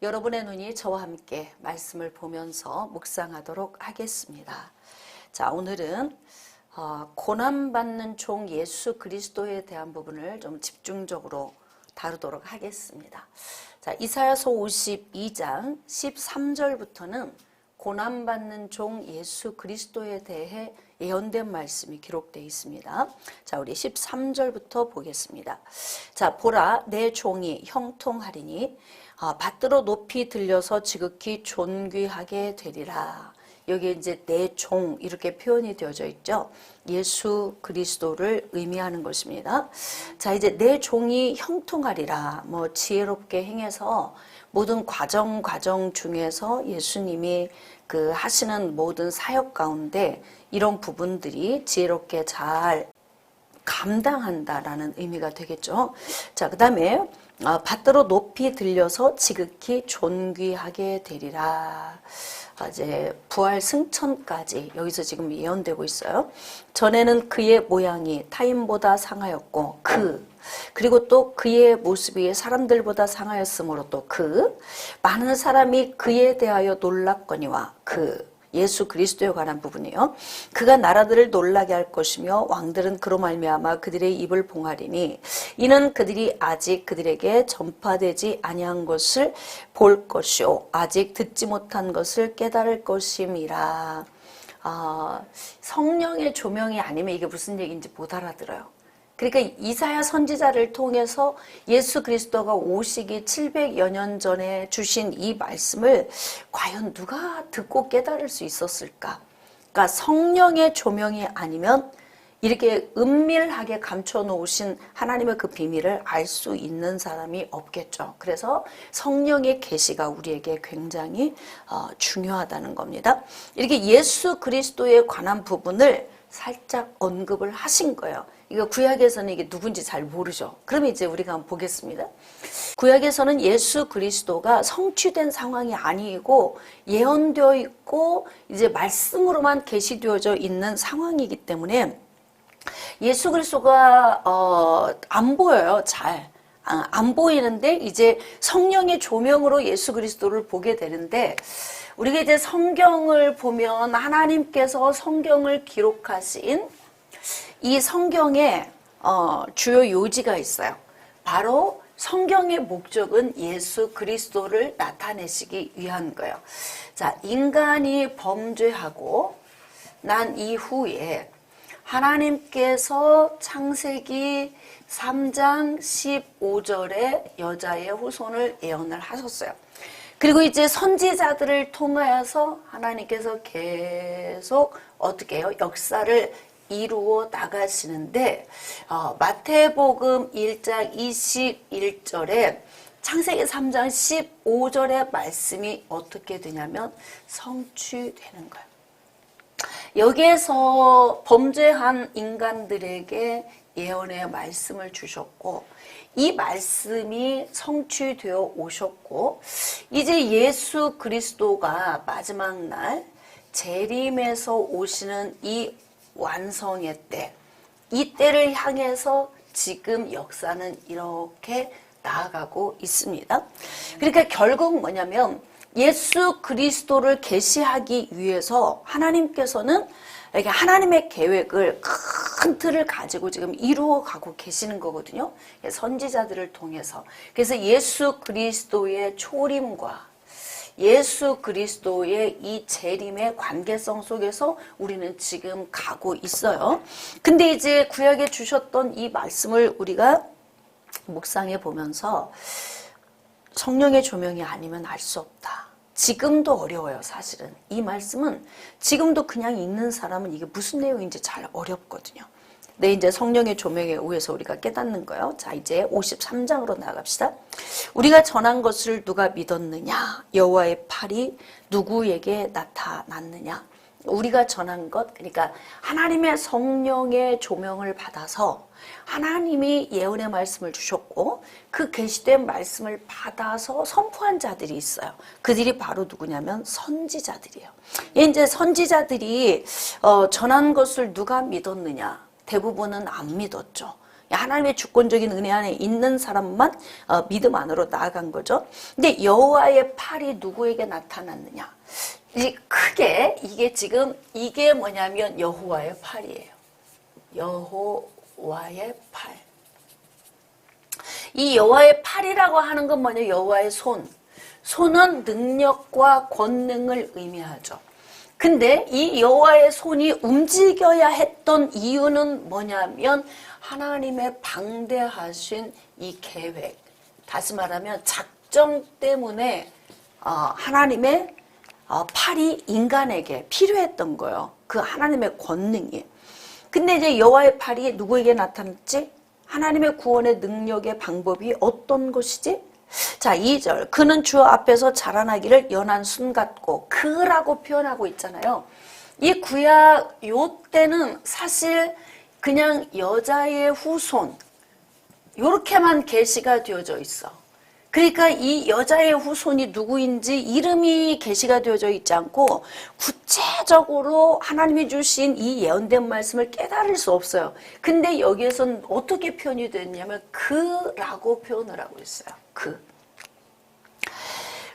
여러분의 눈이 저와 함께 말씀을 보면서 묵상하도록 하겠습니다. 자, 오늘은 고난받는 종 예수 그리스도에 대한 부분을 좀 집중적으로 다루도록 하겠습니다. 자, 이사야서 52장 13절부터는 고난받는 종 예수 그리스도에 대해 예언된 말씀이 기록되어 있습니다. 자, 우리 13절부터 보겠습니다. 자, 보라, 내 종이 형통하리니 받들어 높이 들려서 지극히 존귀하게 되리라. 여기 이제 내 종 이렇게 표현이 되어져 있죠. 예수 그리스도를 의미하는 것입니다. 자, 이제 내 종이 형통하리라. 지혜롭게 행해서 모든 과정 중에서 예수님이 그 하시는 모든 사역 가운데 이런 부분들이 지혜롭게 잘 감당한다라는 의미가 되겠죠. 자, 그 다음에 받들어 높이 들려서 지극히 존귀하게 되리라. 이제 부활 승천까지 여기서 지금 예언되고 있어요. 전에는 그의 모양이 타인보다 상하였고 그리고 또 그의 모습이 사람들보다 상하였으므로 또 많은 사람이 그에 대하여 놀랐거니와 예수 그리스도에 관한 부분이요. 그가 나라들을 놀라게 할 것이며 왕들은 그로 말미암아 그들의 입을 봉하리니 이는 그들이 아직 그들에게 전파되지 아니한 것을 볼 것이요 아직 듣지 못한 것을 깨달을 것임이라. 성령의 조명이 아니면 이게 무슨 얘기인지 못 알아들어요. 그러니까 이사야 선지자를 통해서 예수 그리스도가 오시기 700여 년 전에 주신 이 말씀을 과연 누가 듣고 깨달을 수 있었을까? 그러니까 성령의 조명이 아니면 이렇게 은밀하게 감춰놓으신 하나님의 그 비밀을 알 수 있는 사람이 없겠죠. 그래서 성령의 계시가 우리에게 굉장히 중요하다는 겁니다. 이렇게 예수 그리스도에 관한 부분을 살짝 언급을 하신 거예요. 이거 구약에서는 이게 누군지 잘 모르죠. 그러면 이제 우리가 한번 보겠습니다. 구약에서는 예수 그리스도가 성취된 상황이 아니고 예언되어 있고 이제 말씀으로만 계시되어져 있는 상황이기 때문에 예수 그리스도가 안 보여요. 잘. 안 보이는데 이제 성령의 조명으로 예수 그리스도를 보게 되는데 우리가 이제 성경을 보면 하나님께서 성경을 기록하신 이 성경에 주요 요지가 있어요. 바로 성경의 목적은 예수 그리스도를 나타내시기 위한 거예요. 자, 인간이 범죄하고 난 이후에 하나님께서 창세기 3장 15절에 여자의 후손을 예언을 하셨어요. 그리고 이제 선지자들을 통하여서 하나님께서 계속 어떻게 해요? 역사를 이루어 나가시는데 마태복음 1장 21절에 창세기 3장 15절의 말씀이 어떻게 되냐면 성취되는 거예요. 여기에서 범죄한 인간들에게 예언의 말씀을 주셨고 이 말씀이 성취되어 오셨고 이제 예수 그리스도가 마지막 날 재림에서 오시는 이 완성의 때, 이 때를 향해서 지금 역사는 이렇게 나아가고 있습니다. 그러니까 결국 뭐냐면 예수 그리스도를 계시하기 위해서 하나님께서는 이렇게 하나님의 계획을 큰 틀을 가지고 지금 이루어가고 계시는 거거든요. 선지자들을 통해서. 그래서 예수 그리스도의 초림과 예수 그리스도의 이 재림의 관계성 속에서 우리는 지금 가고 있어요. 근데 이제 구약에 주셨던 이 말씀을 우리가 묵상해 보면서 성령의 조명이 아니면 알 수 없다. 지금도 어려워요, 사실은. 이 말씀은 지금도 그냥 읽는 사람은 이게 무슨 내용인지 잘 어렵거든요. 네, 이제 성령의 조명에 의해서 우리가 깨닫는 거예요. 자, 이제 53장으로 나갑시다. 우리가 전한 것을 누가 믿었느냐? 여호와의 팔이 누구에게 나타났느냐? 우리가 전한 것, 그러니까 하나님의 성령의 조명을 받아서 하나님이 예언의 말씀을 주셨고 그 계시된 말씀을 받아서 선포한 자들이 있어요. 그들이 바로 누구냐면 선지자들이에요. 이제 선지자들이 전한 것을 누가 믿었느냐? 대부분은 안 믿었죠. 하나님의 주권적인 은혜 안에 있는 사람만 믿음 안으로 나아간 거죠. 근데 여호와의 팔이 누구에게 나타났느냐? 크게 이게 뭐냐면 여호와의 팔이에요. 여호와의 팔. 이 여호와의 팔이라고 하는 건 뭐냐? 여호와의 손. 손은 능력과 권능을 의미하죠. 근데 이 여호와의 손이 움직여야 했던 이유는 뭐냐면 하나님의 방대하신 이 계획, 다시 말하면 작정 때문에 하나님의 팔이 인간에게 필요했던 거예요. 그 하나님의 권능이. 근데 이제 여호와의 팔이 누구에게 나타났지? 하나님의 구원의 능력의 방법이 어떤 것이지? 자, 2절. 그는 주 앞에서 자라나기를 연한 순 같고, 그라고 표현하고 있잖아요. 이 구약 요 때는 사실 그냥 여자의 후손 요렇게만 계시가 되어져 있어. 그러니까 이 여자의 후손이 누구인지 이름이 계시가 되어져 있지 않고 구체적으로 하나님이 주신 이 예언된 말씀을 깨달을 수 없어요. 근데 여기에서는 어떻게 표현이 됐냐면 그라고 표현을 하고 있어요.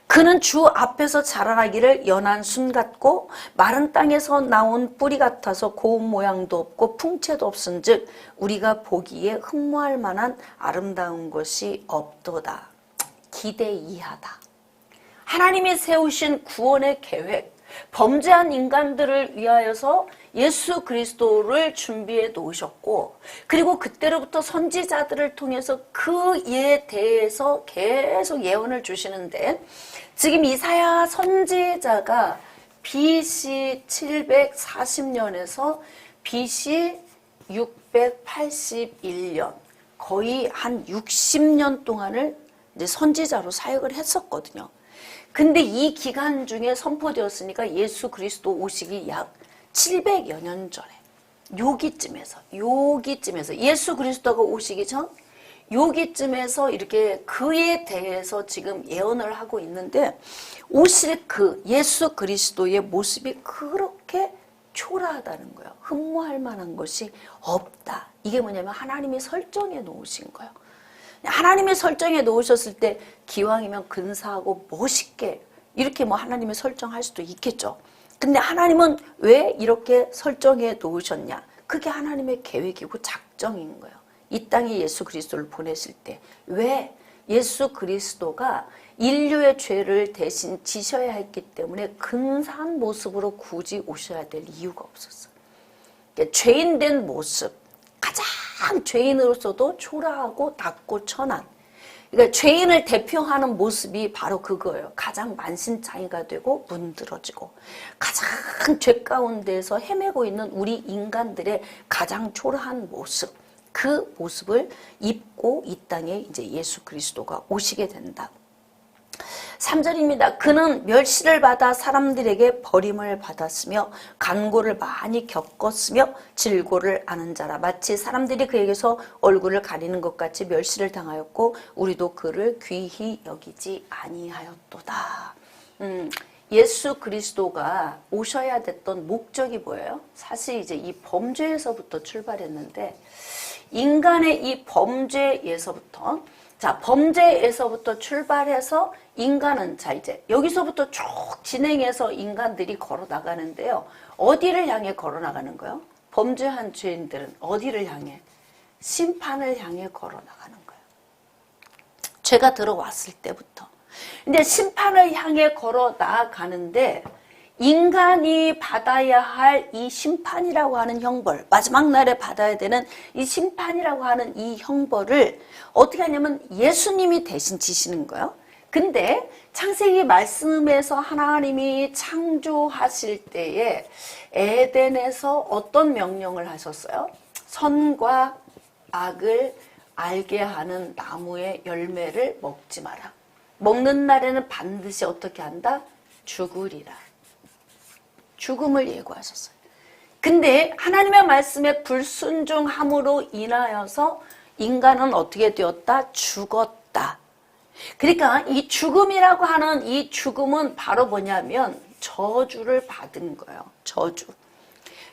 그는 주 앞에서 자라나기를 연한 순 같고 마른 땅에서 나온 뿌리 같아서 고운 모양도 없고 풍채도 없은즉 우리가 보기에 흠모할 만한 아름다운 것이 없도다. 기대 이하다. 하나님이 세우신 구원의 계획, 범죄한 인간들을 위하여서 예수 그리스도를 준비해 놓으셨고, 그리고 그때로부터 선지자들을 통해서 그에 대해서 계속 예언을 주시는데, 지금 이사야 선지자가 BC 740년에서 BC 681년, 거의 한 60년 동안을 이제 선지자로 사역을 했었거든요. 근데 이 기간 중에 선포되었으니까 예수 그리스도 오시기 약 700여 년 전에 여기쯤에서 예수 그리스도가 오시기 전 여기쯤에서 이렇게 그에 대해서 지금 예언을 하고 있는데 오실 그 예수 그리스도의 모습이 그렇게 초라하다는 거예요. 흠모할 만한 것이 없다. 이게 뭐냐면 하나님이 설정해 놓으신 거예요. 하나님이 설정해 놓으셨을 때 기왕이면 근사하고 멋있게 이렇게 뭐 하나님이 설정할 수도 있겠죠. 근데 하나님은 왜 이렇게 설정해 놓으셨냐? 그게 하나님의 계획이고 작정인 거예요. 이 땅에 예수 그리스도를 보내실 때 왜 예수 그리스도가 인류의 죄를 대신 지셔야 했기 때문에 근사한 모습으로 굳이 오셔야 될 이유가 없었어요. 그러니까 죄인된 모습, 가장 죄인으로서도 초라하고 낮고 천한, 그러니까 죄인을 대표하는 모습이 바로 그거예요. 가장 만신창이가 되고 문드러지고 가장 죄 가운데서 헤매고 있는 우리 인간들의 가장 초라한 모습, 그 모습을 입고 이 땅에 이제 예수 그리스도가 오시게 된다. 3절입니다. 그는 멸시를 받아 사람들에게 버림을 받았으며 간고를 많이 겪었으며 질고를 아는 자라. 마치 사람들이 그에게서 얼굴을 가리는 것 같이 멸시를 당하였고 우리도 그를 귀히 여기지 아니하였도다. 예수 그리스도가 오셔야 됐던 목적이 뭐예요? 사실 이제 이 범죄에서부터 출발했는데 인간의 이 범죄에서부터 범죄에서부터 출발해서 인간은 이제 여기서부터 쭉 진행해서 인간들이 걸어 나가는데요. 어디를 향해 걸어 나가는 거예요? 범죄한 죄인들은 어디를 향해? 심판을 향해 걸어 나가는 거예요. 죄가 들어왔을 때부터. 근데 심판을 향해 걸어 나가는데 인간이 받아야 할 이 심판이라고 하는 형벌, 마지막 날에 받아야 되는 이 심판이라고 하는 이 형벌을 어떻게 하냐면 예수님이 대신 지시는 거예요. 근데 창세기 말씀에서 하나님이 창조하실 때에 에덴에서 어떤 명령을 하셨어요? 선과 악을 알게 하는 나무의 열매를 먹지 마라. 먹는 날에는 반드시 어떻게 한다? 죽으리라. 죽음을 예고하셨어요. 근데 하나님의 말씀에 불순종함으로 인하여서 인간은 어떻게 되었다? 죽었다. 그러니까 이 죽음이라고 하는 이 죽음은 바로 뭐냐면 저주를 받은 거예요. 저주.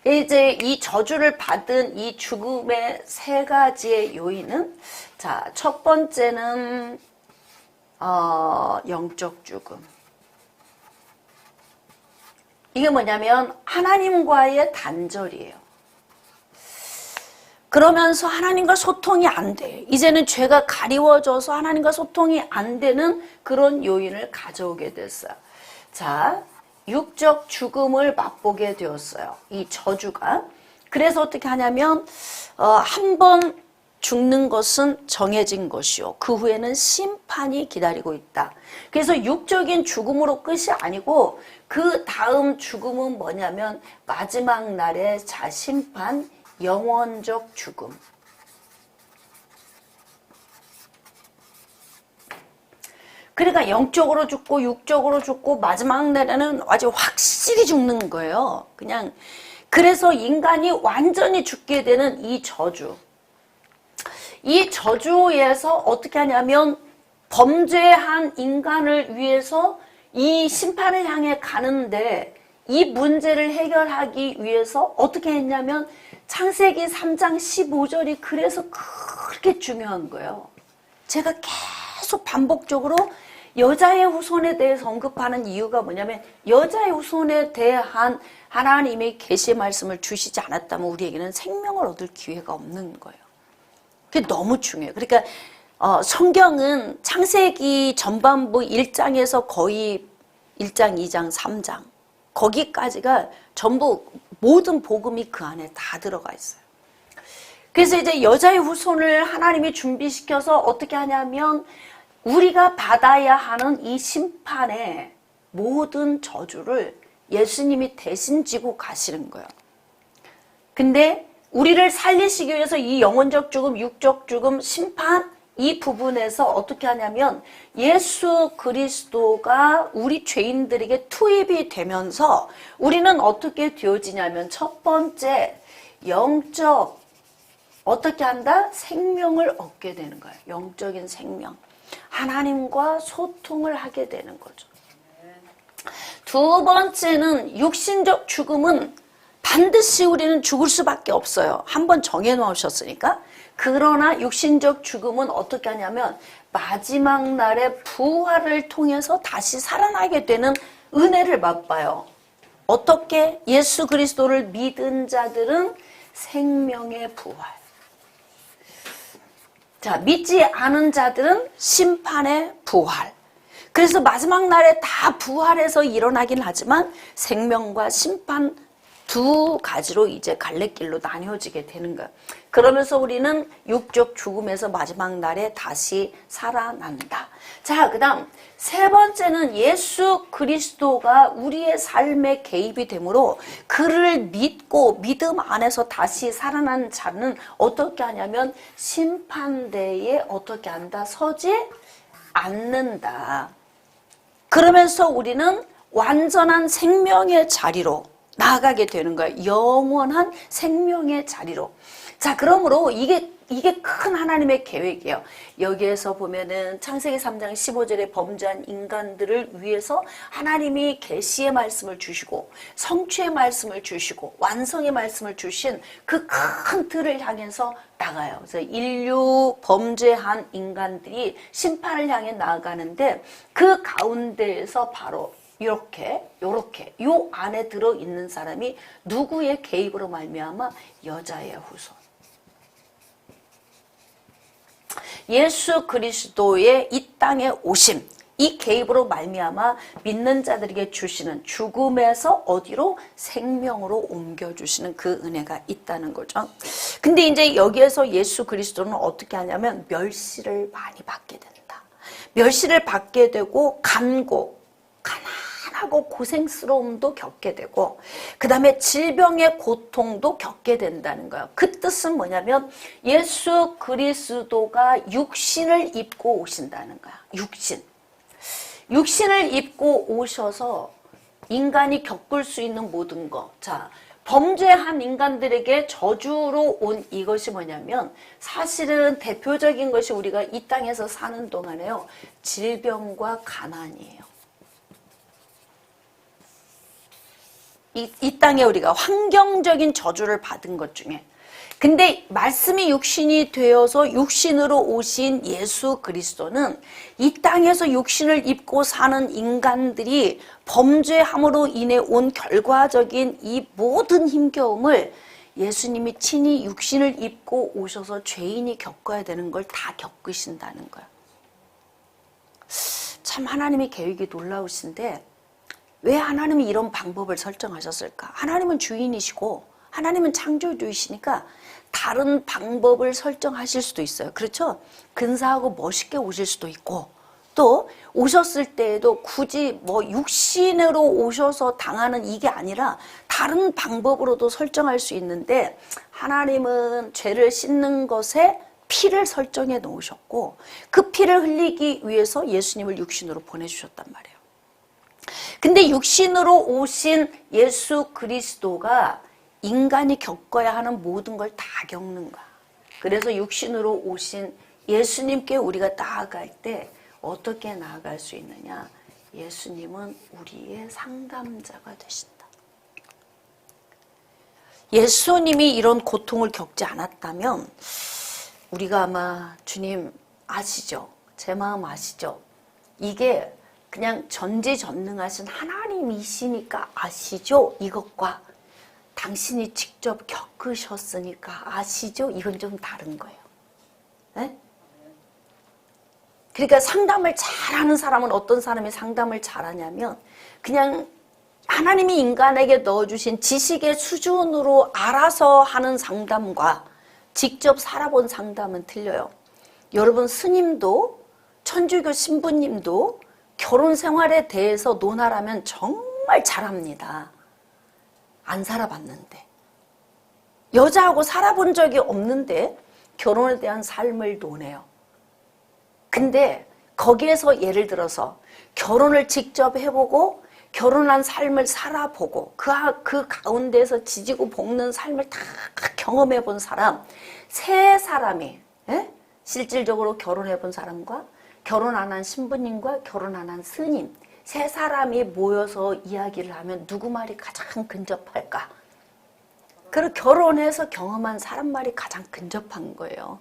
이제 이 저주를 받은 이 죽음의 세 가지의 요인은, 자, 첫 번째는 영적 죽음. 이게 뭐냐면 하나님과의 단절이에요. 그러면서 하나님과 소통이 안 돼. 이제는 죄가 가리워져서 하나님과 소통이 안 되는 그런 요인을 가져오게 됐어요. 자, 육적 죽음을 맛보게 되었어요. 이 저주가. 그래서 어떻게 하냐면 한 번 죽는 것은 정해진 것이요. 그 후에는 심판이 기다리고 있다. 그래서 육적인 죽음으로 끝이 아니고 그 다음 죽음은 뭐냐면 마지막 날의 자심판, 영원적 죽음. 그러니까 영적으로 죽고 육적으로 죽고 마지막 날에는 아주 확실히 죽는 거예요. 그냥 그래서 인간이 완전히 죽게 되는 이 저주. 이 저주에서 어떻게 하냐면 범죄한 인간을 위해서 이 심판을 향해 가는데 이 문제를 해결하기 위해서 어떻게 했냐면 창세기 3장 15절이 그래서 그렇게 중요한 거예요. 제가 계속 반복적으로 여자의 후손에 대해서 언급하는 이유가 뭐냐면 여자의 후손에 대한 하나님의 계시의 말씀을 주시지 않았다면 우리에게는 생명을 얻을 기회가 없는 거예요. 그게 너무 중요해요. 그러니까 성경은 창세기 전반부 1장에서 거의 1장, 2장, 3장 거기까지가 전부 모든 복음이 그 안에 다 들어가 있어요. 그래서 이제 여자의 후손을 하나님이 준비시켜서 어떻게 하냐면 우리가 받아야 하는 이 심판의 모든 저주를 예수님이 대신 지고 가시는 거예요. 근데 우리를 살리시기 위해서 이 영혼적 죽음, 육적 죽음, 심판 이 부분에서 어떻게 하냐면 예수 그리스도가 우리 죄인들에게 투입이 되면서 우리는 어떻게 되어지냐면 첫 번째 영적 어떻게 한다? 생명을 얻게 되는 거예요. 영적인 생명. 하나님과 소통을 하게 되는 거죠. 두 번째는 육신적 죽음은 반드시 우리는 죽을 수밖에 없어요. 한번 정해 놓으셨으니까. 그러나 육신적 죽음은 어떻게 하냐면 마지막 날에 부활을 통해서 다시 살아나게 되는 은혜를 맛봐요. 어떻게? 예수 그리스도를 믿은 자들은 생명의 부활. 자, 믿지 않은 자들은 심판의 부활. 그래서 마지막 날에 다 부활해서 일어나긴 하지만 생명과 심판 두 가지로 이제 갈래길로 나뉘어지게 되는 거예요. 그러면서 우리는 육적 죽음에서 마지막 날에 다시 살아난다. 자, 그 다음 세 번째는 예수 그리스도가 우리의 삶에 개입이 되므로 그를 믿고 믿음 안에서 다시 살아난 자는 어떻게 하냐면 심판대에 어떻게 한다? 서지 않는다. 그러면서 우리는 완전한 생명의 자리로 나아가게 되는 거예요. 영원한 생명의 자리로. 자, 그러므로 이게 큰 하나님의 계획이에요. 여기에서 보면은 창세기 3장 15절에 범죄한 인간들을 위해서 하나님이 계시의 말씀을 주시고 성취의 말씀을 주시고 완성의 말씀을 주신 그 큰 틀을 향해서 나가요. 그래서 인류 범죄한 인간들이 심판을 향해 나아가는데 그 가운데에서 바로 요렇게 요 안에 들어있는 사람이 누구의 개입으로 말미암아 여자의 후손. 예수 그리스도의 이 땅에 오심, 이 개입으로 말미암아 믿는 자들에게 주시는 죽음에서 어디로? 생명으로 옮겨주시는 그 은혜가 있다는 거죠. 근데 이제 여기에서 예수 그리스도는 어떻게 하냐면 멸시를 많이 받게 된다. 멸시를 받게 되고 가난하고 고생스러움도 겪게 되고 그 다음에 질병의 고통도 겪게 된다는 거예요. 그 뜻은 뭐냐면 예수 그리스도가 육신을 입고 오신다는 거야. 육신을 입고 오셔서 인간이 겪을 수 있는 모든 것. 자, 범죄한 인간들에게 저주로 온 이것이 뭐냐면 사실은 대표적인 것이 우리가 이 땅에서 사는 동안에요. 질병과 가난이에요. 이 땅에 우리가 환경적인 저주를 받은 것 중에, 근데 말씀이 육신이 되어서 육신으로 오신 예수 그리스도는 이 땅에서 육신을 입고 사는 인간들이 범죄함으로 인해 온 결과적인 이 모든 힘겨움을 예수님이 친히 육신을 입고 오셔서 죄인이 겪어야 되는 걸 다 겪으신다는 거야. 참 하나님의 계획이 놀라우신데 왜 하나님이 이런 방법을 설정하셨을까? 하나님은 주인이시고 하나님은 창조주이시니까 다른 방법을 설정하실 수도 있어요. 그렇죠? 근사하고 멋있게 오실 수도 있고, 또 오셨을 때에도 굳이 뭐 육신으로 오셔서 당하는 이게 아니라 다른 방법으로도 설정할 수 있는데, 하나님은 죄를 씻는 것에 피를 설정해 놓으셨고 그 피를 흘리기 위해서 예수님을 육신으로 보내주셨단 말이에요. 근데 육신으로 오신 예수 그리스도가 인간이 겪어야 하는 모든 걸 다 겪는 거야. 그래서 육신으로 오신 예수님께 우리가 나아갈 때 어떻게 나아갈 수 있느냐? 예수님은 우리의 상담자가 되신다. 예수님이 이런 고통을 겪지 않았다면 우리가 아마 주님 아시죠? 제 마음 아시죠? 이게 그냥 전지전능하신 하나님이시니까 아시죠? 이것과 당신이 직접 겪으셨으니까 아시죠? 이건 좀 다른 거예요. 네? 그러니까 상담을 잘하는 사람은 어떤 사람이 상담을 잘하냐면 그냥 하나님이 인간에게 넣어주신 지식의 수준으로 알아서 하는 상담과 직접 살아본 상담은 틀려요. 여러분 스님도 천주교 신부님도 결혼 생활에 대해서 논하라면 정말 잘합니다. 안 살아봤는데, 여자하고 살아본 적이 없는데 결혼에 대한 삶을 논해요. 근데 거기에서 예를 들어서 결혼을 직접 해보고 결혼한 삶을 살아보고 그 가운데서 지지고 볶는 삶을 다 경험해본 사람, 세 사람이, 실질적으로 결혼해본 사람과 결혼 안 한 신부님과 결혼 안 한 스님, 세 사람이 모여서 이야기를 하면 누구 말이 가장 근접할까? 그리고 결혼해서 경험한 사람 말이 가장 근접한 거예요.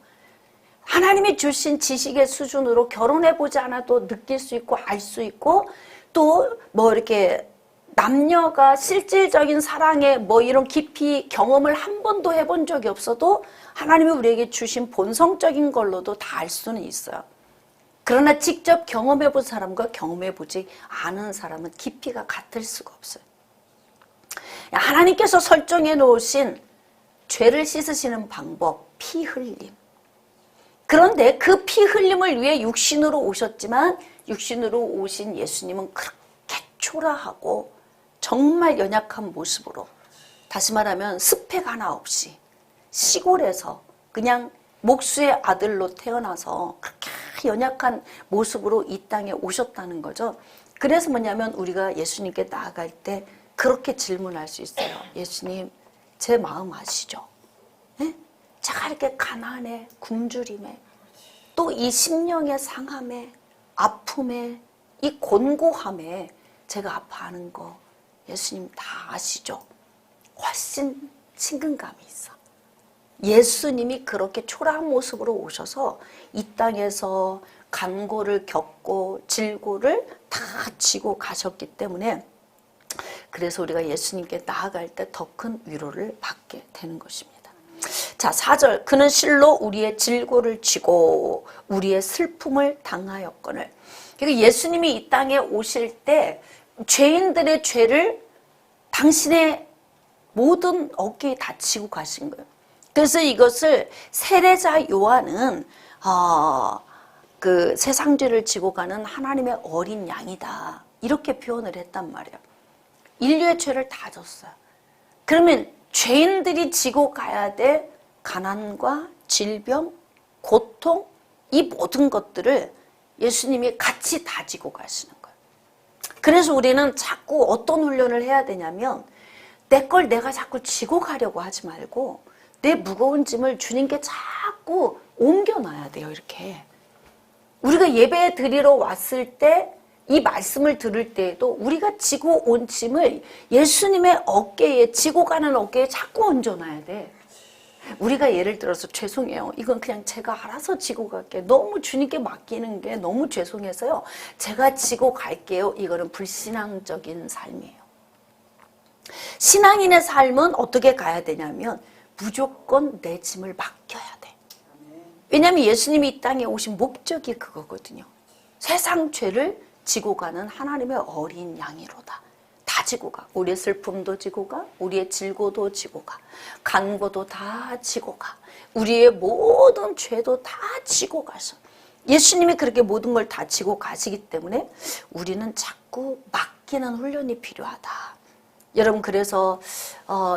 하나님이 주신 지식의 수준으로 결혼해보지 않아도 느낄 수 있고 알 수 있고, 또 뭐 이렇게 남녀가 실질적인 사랑에 뭐 이런 깊이 경험을 한 번도 해본 적이 없어도 하나님이 우리에게 주신 본성적인 걸로도 다 알 수는 있어요. 그러나 직접 경험해본 사람과 경험해보지 않은 사람은 깊이가 같을 수가 없어요. 하나님께서 설정해 놓으신 죄를 씻으시는 방법, 피 흘림. 그런데 그 피 흘림을 위해 육신으로 오셨지만 육신으로 오신 예수님은 그렇게 초라하고 정말 연약한 모습으로, 다시 말하면 스펙 하나 없이 시골에서 그냥 목수의 아들로 태어나서 그렇게 연약한 모습으로 이 땅에 오셨다는 거죠. 그래서 뭐냐면 우리가 예수님께 나아갈 때 그렇게 질문할 수 있어요. 예수님, 제 마음 아시죠? 네? 제가 이렇게 가난에, 굶주림에, 또 이 심령의 상함에, 아픔에, 이 곤고함에 제가 아파하는 거 예수님 다 아시죠? 훨씬 친근감이 있어. 예수님이 그렇게 초라한 모습으로 오셔서 이 땅에서 간고를 겪고 질고를 다 지고 가셨기 때문에, 그래서 우리가 예수님께 나아갈 때 더 큰 위로를 받게 되는 것입니다. 자, 4절, 그는 실로 우리의 질고를 지고 우리의 슬픔을 당하였거늘. 그러니까 예수님이 이 땅에 오실 때 죄인들의 죄를 당신의 모든 어깨에 다 지고 가신 거예요. 그래서 이것을 세례자 요한은 그 세상 죄를 지고 가는 하나님의 어린 양이다, 이렇게 표현을 했단 말이에요. 인류의 죄를 다 졌어요. 그러면 죄인들이 지고 가야 될 가난과 질병, 고통, 이 모든 것들을 예수님이 같이 다 지고 가시는 거예요. 그래서 우리는 자꾸 어떤 훈련을 해야 되냐면 내 걸 내가 자꾸 지고 가려고 하지 말고 내 무거운 짐을 주님께 자꾸 옮겨놔야 돼요. 이렇게 우리가 예배 드리러 왔을 때 이 말씀을 들을 때에도 우리가 지고 온 짐을 예수님의 어깨에, 지고 가는 어깨에 자꾸 얹어놔야 돼. 우리가 예를 들어서 죄송해요. 이건 그냥 제가 알아서 지고 갈게요. 너무 주님께 맡기는 게 너무 죄송해서요. 제가 지고 갈게요. 이거는 불신앙적인 삶이에요. 신앙인의 삶은 어떻게 가야 되냐면 무조건 내 짐을 맡겨야 돼. 왜냐하면 예수님이 이 땅에 오신 목적이 그거거든요. 세상 죄를 지고 가는 하나님의 어린 양이로다. 다 지고 가. 우리의 슬픔도 지고 가. 우리의 질고도 지고 가. 간고도 다 지고 가. 우리의 모든 죄도 다 지고 가서 예수님이 그렇게 모든 걸 다 지고 가시기 때문에 우리는 자꾸 맡기는 훈련이 필요하다. 여러분, 그래서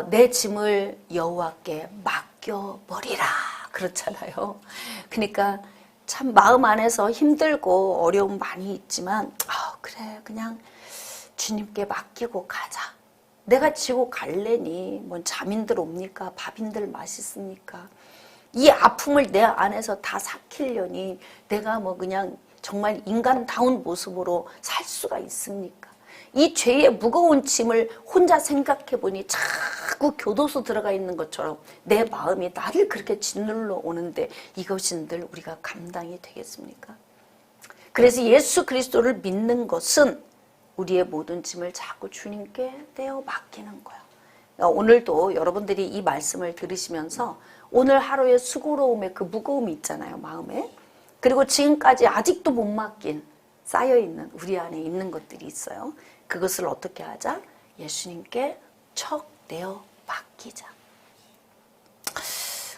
내 짐을 여호와께 맡겨버리라 그렇잖아요. 그러니까 참 마음 안에서 힘들고 어려움 많이 있지만 그래 그냥 주님께 맡기고 가자. 내가 지고 갈래니 뭔 잠인들 옵니까? 밥인들 맛있습니까? 이 아픔을 내 안에서 다 삭히려니 내가 뭐 그냥 정말 인간다운 모습으로 살 수가 있습니까? 이 죄의 무거운 짐을 혼자 생각해 보니 자꾸 교도소 들어가 있는 것처럼 내 마음이 나를 그렇게 짓눌러 오는데 이것이 늘 우리가 감당이 되겠습니까? 그래서 예수 그리스도를 믿는 것은 우리의 모든 짐을 자꾸 주님께 떼어 맡기는 거예요. 오늘도 여러분들이 이 말씀을 들으시면서 오늘 하루의 수고로움의 그 무거움이 있잖아요, 마음에. 그리고 지금까지 아직도 못 맡긴 쌓여있는 우리 안에 있는 것들이 있어요. 그것을 어떻게 하자? 예수님께 척 내어 맡기자.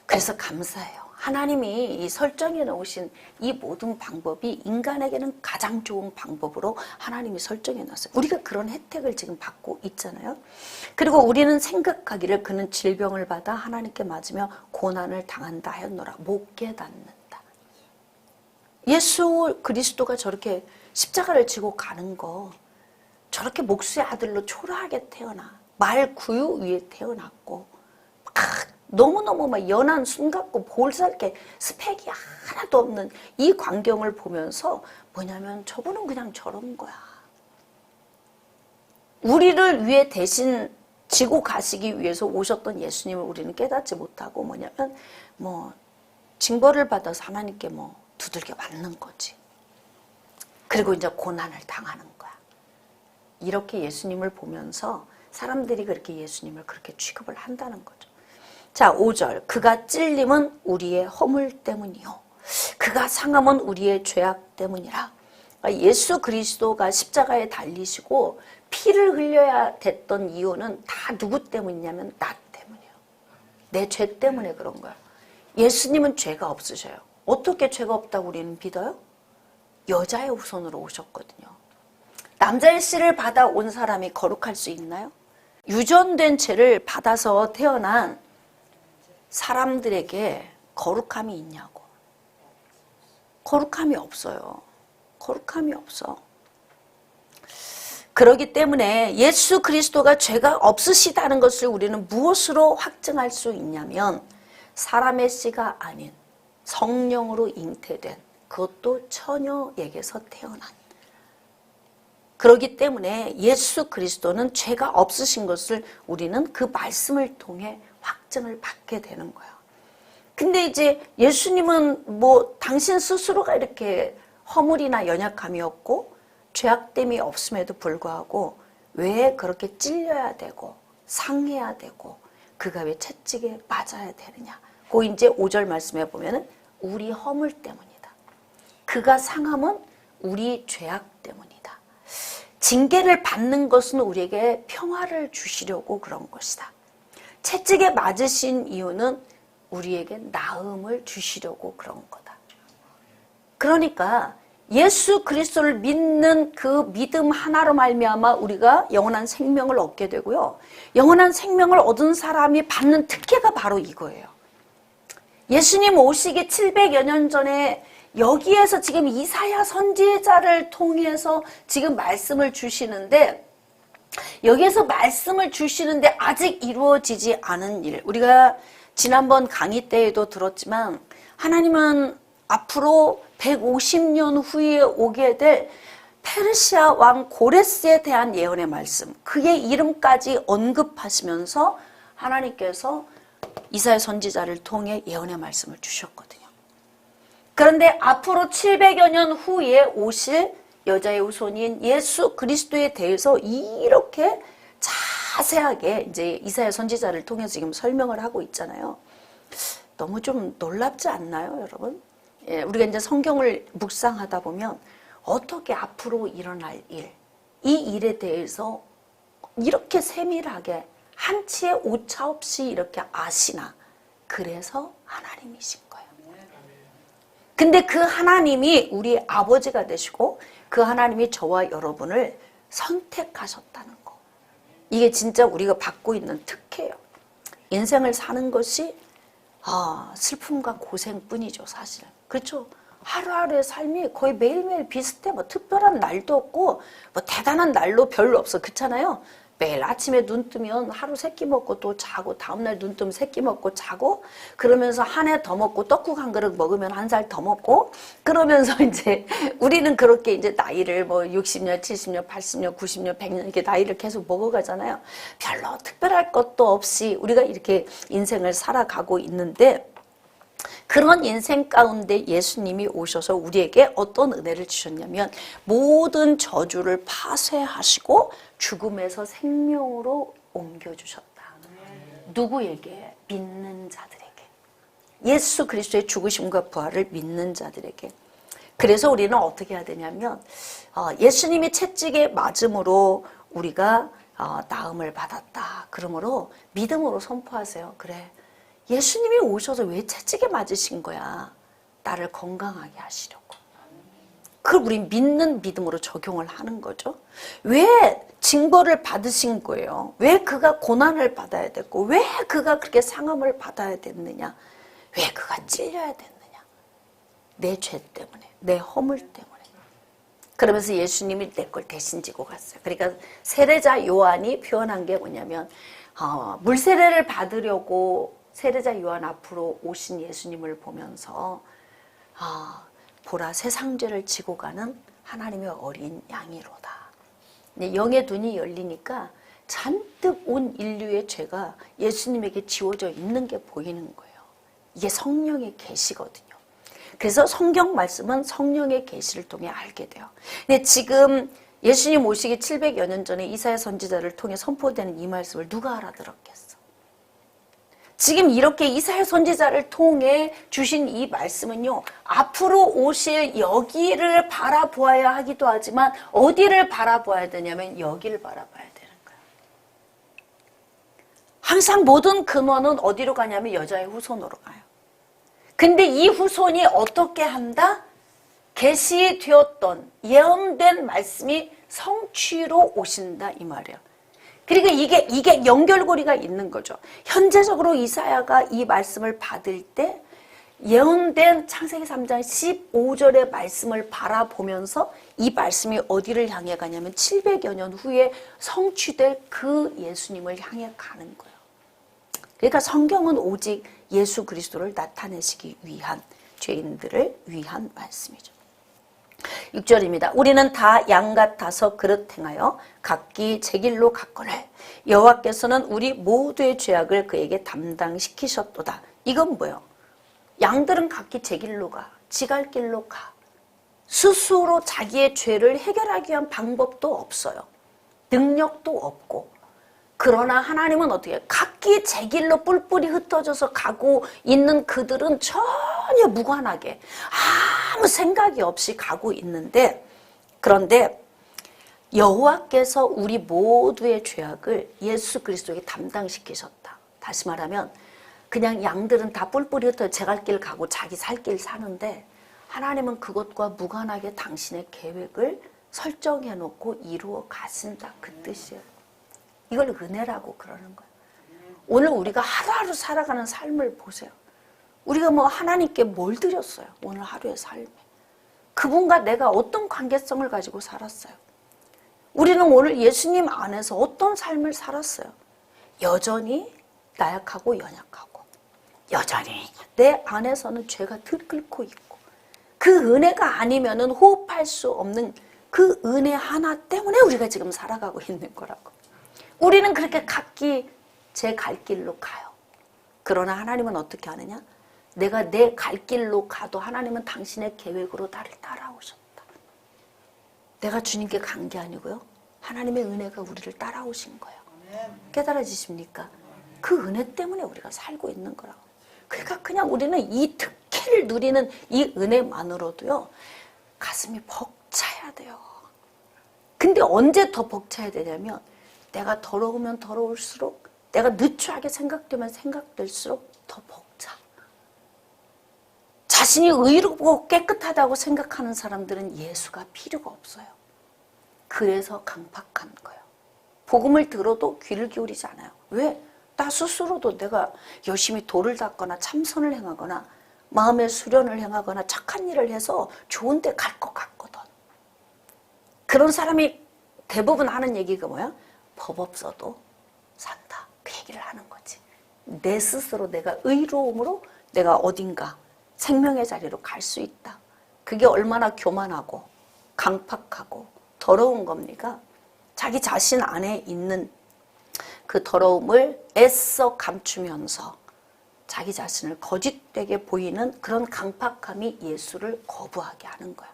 그래서 감사해요. 하나님이 이 설정해 놓으신 이 모든 방법이 인간에게는 가장 좋은 방법으로 하나님이 설정해 놨어요. 우리가 그런 혜택을 지금 받고 있잖아요. 그리고 우리는 생각하기를 그는 질병을 받아 하나님께 맞으며 고난을 당한다 하였노라. 못 깨닫는다. 예수 그리스도가 저렇게 십자가를 지고 가는 거, 저렇게 목수의 아들로 초라하게 태어나 말 구유 위에 태어났고 너무너무 막 연한 순 같고 볼살게 스펙이 하나도 없는 이 광경을 보면서 뭐냐면 저분은 그냥 저런 거야. 우리를 위해 대신 지고 가시기 위해서 오셨던 예수님을 우리는 깨닫지 못하고 뭐냐면 징벌을 받아서 하나님께 두들겨 맞는 거지. 그리고 이제 고난을 당하는 거야. 이렇게 예수님을 보면서 사람들이 그렇게 예수님을 그렇게 취급을 한다는 거죠. 자, 5절. 그가 찔림은 우리의 허물 때문이요. 그가 상함은 우리의 죄악 때문이라. 예수 그리스도가 십자가에 달리시고 피를 흘려야 됐던 이유는 다 누구 때문이냐면 나 때문이에요. 내 죄 때문에 그런 거야. 예수님은 죄가 없으셔요. 어떻게 죄가 없다고 우리는 믿어요? 여자의 후손으로 오셨거든요. 남자의 씨를 받아 온 사람이 거룩할 수 있나요? 유전된 죄를 받아서 태어난 사람들에게 거룩함이 있냐고. 거룩함이 없어요. 거룩함이 없어. 그렇기 때문에 예수 그리스도가 죄가 없으시다는 것을 우리는 무엇으로 확증할 수 있냐면 사람의 씨가 아닌 성령으로 잉태된, 그것도 처녀에게서 태어난. 그렇기 때문에 예수 그리스도는 죄가 없으신 것을 우리는 그 말씀을 통해 확증을 받게 되는 거예요. 근데 이제 예수님은 당신 스스로가 이렇게 허물이나 연약함이 없고 죄악됨이 없음에도 불구하고 왜 그렇게 찔려야 되고 상해야 되고 그가 왜 채찍에 맞아야 되느냐. 그 이제 5절 말씀에 보면은 우리 허물 때문이다. 그가 상함은 우리 죄악 때문이다. 징계를 받는 것은 우리에게 평화를 주시려고 그런 것이다. 채찍에 맞으신 이유는 우리에게 나음을 주시려고 그런 거다. 그러니까 예수 그리스도를 믿는 그 믿음 하나로 말미암아 우리가 영원한 생명을 얻게 되고요. 영원한 생명을 얻은 사람이 받는 특혜가 바로 이거예요. 예수님 오시기 700여 년 전에 여기에서 지금 이사야 선지자를 통해서 지금 말씀을 주시는데, 여기에서 말씀을 주시는데 아직 이루어지지 않은 일, 우리가 지난번 강의 때에도 들었지만 하나님은 앞으로 150년 후에 오게 될 페르시아 왕 고레스에 대한 예언의 말씀, 그의 이름까지 언급하시면서 하나님께서 이사야 선지자를 통해 예언의 말씀을 주셨거든요. 그런데 앞으로 700여 년 후에 오실 여자의 후손인 예수 그리스도에 대해서 이렇게 자세하게 이제 이사야 선지자를 통해서 지금 설명을 하고 있잖아요. 너무 좀 놀랍지 않나요, 여러분? 예, 우리가 이제 성경을 묵상하다 보면 어떻게 앞으로 일어날 일, 이 일에 대해서 이렇게 세밀하게 한치의 오차 없이 이렇게 아시나? 그래서 하나님이신 거예요. 근데 그 하나님이 우리 아버지가 되시고 그 하나님이 저와 여러분을 선택하셨다는 거. 이게 진짜 우리가 받고 있는 특혜예요. 인생을 사는 것이 슬픔과 고생뿐이죠, 사실은. 그렇죠? 하루하루의 삶이 거의 매일매일 비슷해. 뭐 특별한 날도 없고 뭐 대단한 날도 별로 없어. 그렇잖아요? 매일 아침에 눈 뜨면 하루 세 끼 먹고 또 자고, 다음날 눈 뜨면 세 끼 먹고 자고, 그러면서 한 해 더 먹고 떡국 한 그릇 먹으면 한 살 더 먹고, 그러면서 이제 우리는 그렇게 이제 나이를 뭐 60년, 70년, 80년, 90년, 100년 이렇게 나이를 계속 먹어가잖아요. 별로 특별할 것도 없이 우리가 이렇게 인생을 살아가고 있는데, 그런 인생 가운데 예수님이 오셔서 우리에게 어떤 은혜를 주셨냐면 모든 저주를 파쇄하시고 죽음에서 생명으로 옮겨주셨다. 누구에게? 믿는 자들에게. 예수 그리스도의 죽으심과 부활을 믿는 자들에게. 그래서 우리는 어떻게 해야 되냐면 예수님이 채찍에 맞음으로 우리가 나음을 받았다. 그러므로 믿음으로 선포하세요. 그래, 예수님이 오셔서 왜 채찍에 맞으신 거야? 나를 건강하게 하시려고. 그걸 우리 믿는 믿음으로 적용을 하는 거죠. 왜 징벌을 받으신 거예요? 왜 그가 고난을 받아야 됐고, 왜 그가 그렇게 상함을 받아야 됐느냐? 왜 그가 찔려야 됐느냐? 내 죄 때문에, 내 허물 때문에. 그러면서 예수님이 내 걸 대신 지고 갔어요. 그러니까 세례자 요한이 표현한 게 뭐냐면 물세례를 받으려고 세례자 요한 앞으로 오신 예수님을 보면서 보라, 세상 죄를 지고 가는 하나님의 어린 양이로다. 영의 눈이 열리니까 잔뜩 온 인류의 죄가 예수님에게 지워져 있는 게 보이는 거예요. 이게 성령의 계시거든요. 그래서 성경 말씀은 성령의 계시를 통해 알게 돼요. 근데 지금 예수님 오시기 700여 년 전에 이사야 선지자를 통해 선포되는 이 말씀을 누가 알아들었겠어? 지금 이렇게 이사야 선지자를 통해 주신 이 말씀은요, 앞으로 오실 여기를 바라보아야 하기도 하지만 어디를 바라보아야 되냐면 여기를 바라봐야 되는 거예요. 항상 모든 근원은 어디로 가냐면 여자의 후손으로 가요. 근데 이 후손이 어떻게 한다? 계시되었던 예언된 말씀이 성취로 오신다, 이 말이에요. 그러니까 이게 연결고리가 있는 거죠. 현재적으로 이사야가 이 말씀을 받을 때 예언된 창세기 3장 15절의 말씀을 바라보면서 이 말씀이 어디를 향해 가냐면 700여 년 후에 성취될 그 예수님을 향해 가는 거예요. 그러니까 성경은 오직 예수 그리스도를 나타내시기 위한, 죄인들을 위한 말씀이죠. 6절입니다. 우리는 다 양 같아서 그릇 행하여 각기 제 길로 갔거늘 여호와께서는 우리 모두의 죄악을 그에게 담당시키셨도다. 이건 뭐예요? 양들은 각기 제 길로 가, 지갈 길로 가. 스스로 자기의 죄를 해결하기 위한 방법도 없어요. 능력도 없고. 그러나 하나님은 어떻게 해요? 각기 제 길로 뿔뿔이 흩어져서 가고 있는 그들은 전혀 무관하게 아무 생각이 없이 가고 있는데, 그런데 여호와께서 우리 모두의 죄악을 예수 그리스도에게 담당시키셨다. 다시 말하면 그냥 양들은 다 뿔뿔이 흩어져 제갈 길 가고 자기 살 길 사는데 하나님은 그것과 무관하게 당신의 계획을 설정해 놓고 이루어 가신다. 그 뜻이에요. 이걸 은혜라고 그러는 거예요. 오늘 우리가 하루하루 살아가는 삶을 보세요. 우리가 뭐 하나님께 뭘 드렸어요? 오늘 하루의 삶에. 그분과 내가 어떤 관계성을 가지고 살았어요? 우리는 오늘 예수님 안에서 어떤 삶을 살았어요? 여전히 나약하고 연약하고, 여전히 내 안에서는 죄가 들끓고 있고, 그 은혜가 아니면은 호흡할 수 없는 그 은혜 하나 때문에 우리가 지금 살아가고 있는 거라고. 우리는 그렇게 각기 제 갈 길로 가요. 그러나 하나님은 어떻게 하느냐? 내가 내 갈 길로 가도 하나님은 당신의 계획으로 나를 따라오셨다. 내가 주님께 간 게 아니고요. 하나님의 은혜가 우리를 따라오신 거예요. 깨달아지십니까? 그 은혜 때문에 우리가 살고 있는 거라고. 그러니까 그냥 우리는 이 특혜를 누리는 이 은혜만으로도요. 가슴이 벅차야 돼요. 근데 언제 더 벅차야 되냐면 내가 더러우면 더러울수록 내가 느추하게 생각되면 생각될수록 더 벅차. 자신이 의롭고 깨끗하다고 생각하는 사람들은 예수가 필요가 없어요. 그래서 강팍한 거예요. 복음을 들어도 귀를 기울이지 않아요. 왜? 나 스스로도 내가 열심히 도를 닦거나 참선을 행하거나 마음의 수련을 행하거나 착한 일을 해서 좋은 데 갈 것 같거든. 그런 사람이 대부분 하는 얘기가 뭐야? 법 없어도 산다. 그 얘기를 하는 거지. 내 스스로 내가 의로움으로 내가 어딘가 생명의 자리로 갈 수 있다. 그게 얼마나 교만하고 강팍하고 더러운 겁니까? 자기 자신 안에 있는 그 더러움을 애써 감추면서 자기 자신을 거짓되게 보이는 그런 강팍함이 예수를 거부하게 하는 거예요.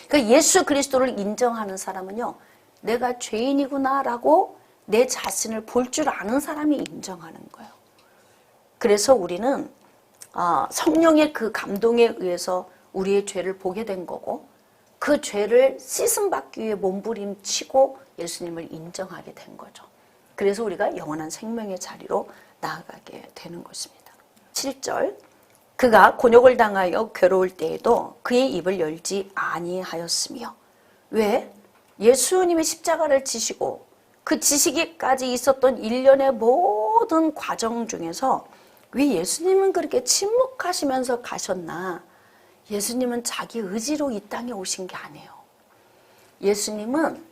그러니까 예수 그리스도를 인정하는 사람은요. 내가 죄인이구나라고 내 자신을 볼 줄 아는 사람이 인정하는 거예요. 그래서 우리는 성령의 그 감동에 의해서 우리의 죄를 보게 된 거고 그 죄를 씻음받기 위해 몸부림치고 예수님을 인정하게 된 거죠. 그래서 우리가 영원한 생명의 자리로 나아가게 되는 것입니다. 7절 그가 곤욕을 당하여 괴로울 때에도 그의 입을 열지 아니하였으며 왜? 예수님이 십자가를 지시고 그 지시기까지 있었던 일련의 모든 과정 중에서 왜 예수님은 그렇게 침묵하시면서 가셨나? 예수님은 자기 의지로 이 땅에 오신 게 아니에요. 예수님은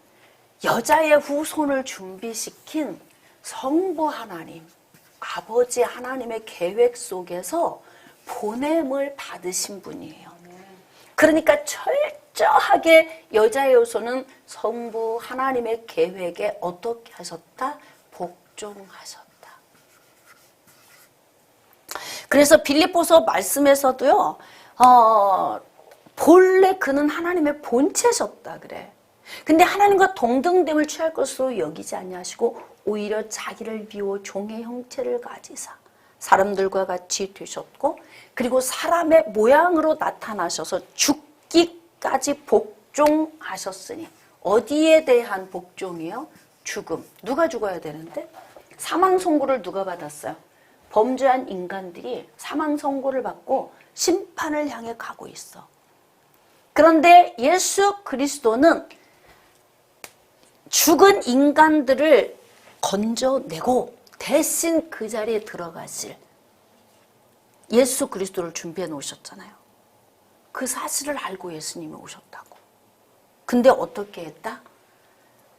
여자의 후손을 준비시킨 성부 하나님, 아버지 하나님의 계획 속에서 보냄을 받으신 분이에요. 그러니까 철저하게 여자의 후손은 성부 하나님의 계획에 어떻게 하셨다? 복종하셨다. 그래서 빌립보서 말씀에서도요. 본래 그는 하나님의 본체셨다 그래. 근데 하나님과 동등됨을 취할 것으로 여기지 아니하시고 오히려 자기를 비워 종의 형체를 가지사 사람들과 같이 되셨고 그리고 사람의 모양으로 나타나셔서 죽기까지 복종하셨으니 어디에 대한 복종이요? 죽음. 누가 죽어야 되는데? 사망 선고를 누가 받았어요? 범죄한 인간들이 사망 선고를 받고 심판을 향해 가고 있어. 그런데 예수 그리스도는 죽은 인간들을 건져내고 대신 그 자리에 들어가실 예수 그리스도를 준비해 놓으셨잖아요. 그 사실을 알고 예수님이 오셨다고. 근데 어떻게 했다?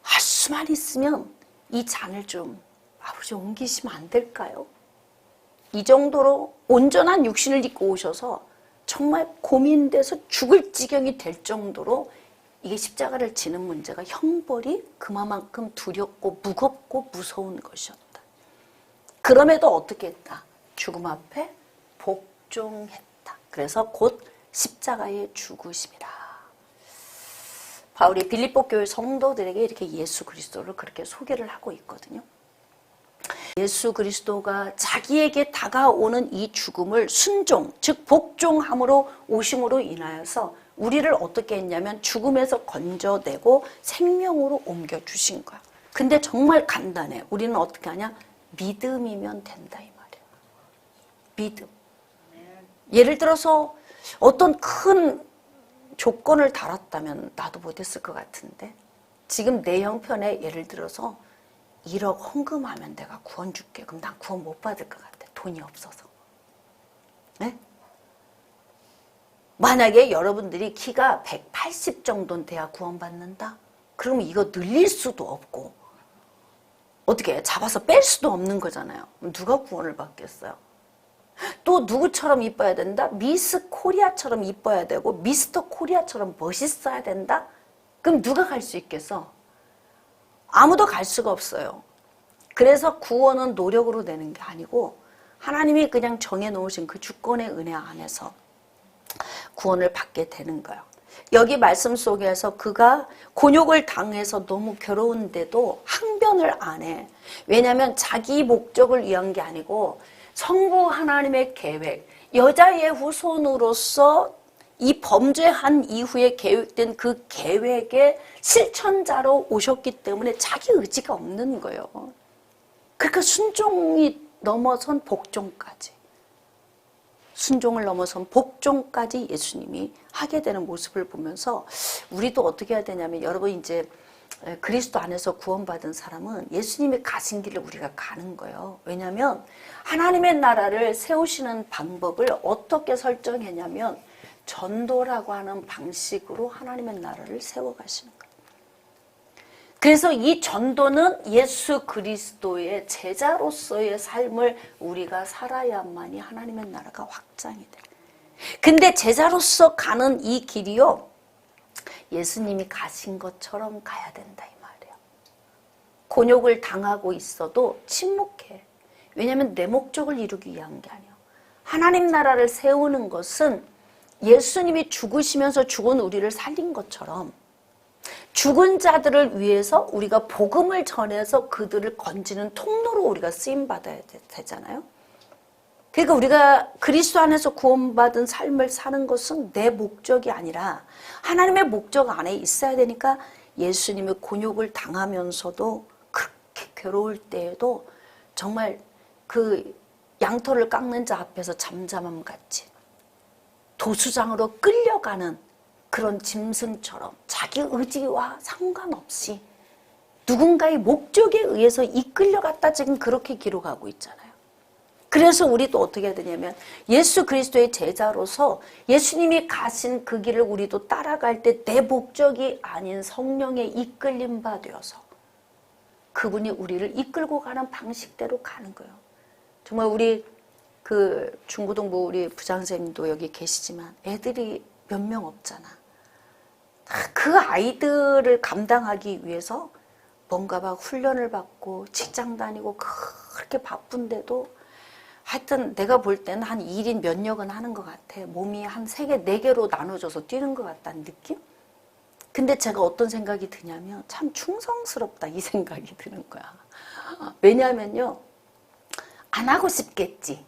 할 수만 있으면 이 잔을 좀 아버지 옮기시면 안 될까요? 이 정도로 온전한 육신을 입고 오셔서 정말 고민돼서 죽을 지경이 될 정도로 이게 십자가를 지는 문제가 형벌이 그만큼 두렵고 무겁고 무서운 것이었다. 그럼에도 어떻게 했다? 죽음 앞에 복종했다. 그래서 곧 십자가에 죽으심이라. 바울이 빌립보 교회 성도들에게 이렇게 예수 그리스도를 그렇게 소개를 하고 있거든요. 예수 그리스도가 자기에게 다가오는 이 죽음을 순종, 즉 복종함으로 오심으로 인하여서 우리를 어떻게 했냐면 죽음에서 건져내고 생명으로 옮겨주신 거야. 근데 정말 간단해. 우리는 어떻게 하냐? 믿음이면 된다 이 말이야. 믿음. 예를 들어서 어떤 큰 조건을 달았다면 나도 못했을 것 같은데 지금 내 형편에 예를 들어서 1억 헌금하면 내가 구원 줄게. 그럼 난 구원 못 받을 것 같아. 돈이 없어서. 네? 만약에 여러분들이 키가 180 정도는 돼야 구원 받는다? 그러면 이거 늘릴 수도 없고 어떻게 해? 잡아서 뺄 수도 없는 거잖아요. 누가 구원을 받겠어요? 또 누구처럼 이뻐야 된다? 미스 코리아처럼 이뻐야 되고 미스터 코리아처럼 멋있어야 된다? 그럼 누가 갈 수 있겠어? 아무도 갈 수가 없어요. 그래서 구원은 노력으로 되는 게 아니고 하나님이 그냥 정해놓으신 그 주권의 은혜 안에서 구원을 받게 되는 거예요. 여기 말씀 속에서 그가 곤욕을 당해서 너무 괴로운데도 항변을 안 해. 왜냐하면 자기 목적을 위한 게 아니고 성부 하나님의 계획, 여자의 후손으로서 이 범죄한 이후에 계획된 그 계획의 실천자로 오셨기 때문에 자기 의지가 없는 거예요. 그러니까 순종이 넘어선 복종까지, 순종을 넘어선 복종까지 예수님이 하게 되는 모습을 보면서 우리도 어떻게 해야 되냐면, 여러분 이제 그리스도 안에서 구원받은 사람은 예수님이 가신 길을 우리가 가는 거예요. 왜냐하면 하나님의 나라를 세우시는 방법을 어떻게 설정했냐면 전도라고 하는 방식으로 하나님의 나라를 세워가시는 거예요. 그래서 이 전도는 예수 그리스도의 제자로서의 삶을 우리가 살아야만이 하나님의 나라가 확장이 돼요. 근데 제자로서 가는 이 길이요, 예수님이 가신 것처럼 가야 된다 이 말이에요. 곤욕을 당하고 있어도 침묵해. 왜냐하면 내 목적을 이루기 위한 게 아니에요. 하나님 나라를 세우는 것은 예수님이 죽으시면서 죽은 우리를 살린 것처럼 죽은 자들을 위해서 우리가 복음을 전해서 그들을 건지는 통로로 우리가 쓰임받아야 되잖아요. 그러니까 우리가 그리스도 안에서 구원받은 삶을 사는 것은 내 목적이 아니라 하나님의 목적 안에 있어야 되니까 예수님의 곤욕을 당하면서도 그렇게 괴로울 때에도 정말 그 양털을 깎는 자 앞에서 잠잠함 같이 도수장으로 끌려가는 그런 짐승처럼 자기 의지와 상관없이 누군가의 목적에 의해서 이끌려갔다 지금 그렇게 기록하고 있잖아요. 그래서 우리도 어떻게 해야 되냐면 예수 그리스도의 제자로서 예수님이 가신 그 길을 우리도 따라갈 때 내 목적이 아닌 성령의 이끌림 바 되어서 그분이 우리를 이끌고 가는 방식대로 가는 거예요. 정말 우리 그 중고등부 우리 부장선생님도 여기 계시지만 애들이 몇 명 없잖아. 그 아이들을 감당하기 위해서 뭔가 막 훈련을 받고 직장 다니고 그렇게 바쁜데도 하여튼 내가 볼 때는 한 1인 몇 역은 하는 것 같아. 몸이 한 3개, 4개로 나눠져서 뛰는 것 같다는 느낌? 근데 제가 어떤 생각이 드냐면 참 충성스럽다 이 생각이 드는 거야. 왜냐하면요, 안 하고 싶겠지.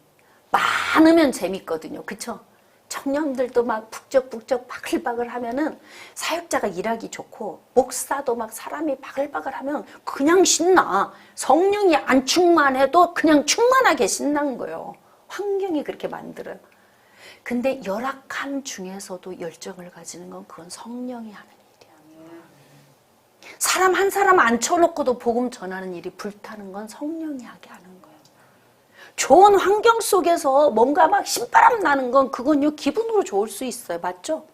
많으면 재밌거든요. 그쵸? 청년들도 막 북적북적 바글바글 하면은 사역자가 일하기 좋고, 목사도 막 사람이 바글바글 하면 그냥 신나. 성령이 안 충만해도 그냥 충만하게 신난 거예요. 환경이 그렇게 만들어요. 근데 열악한 중에서도 열정을 가지는 건 그건 성령이 하는 일이야. 사람 한 사람 앉혀놓고도 복음 전하는 일이 불타는 건 성령이 하게 하는 거예요. 좋은 환경 속에서 뭔가 막 신바람 나는 건 그건요 기분으로 좋을 수 있어요. 맞죠?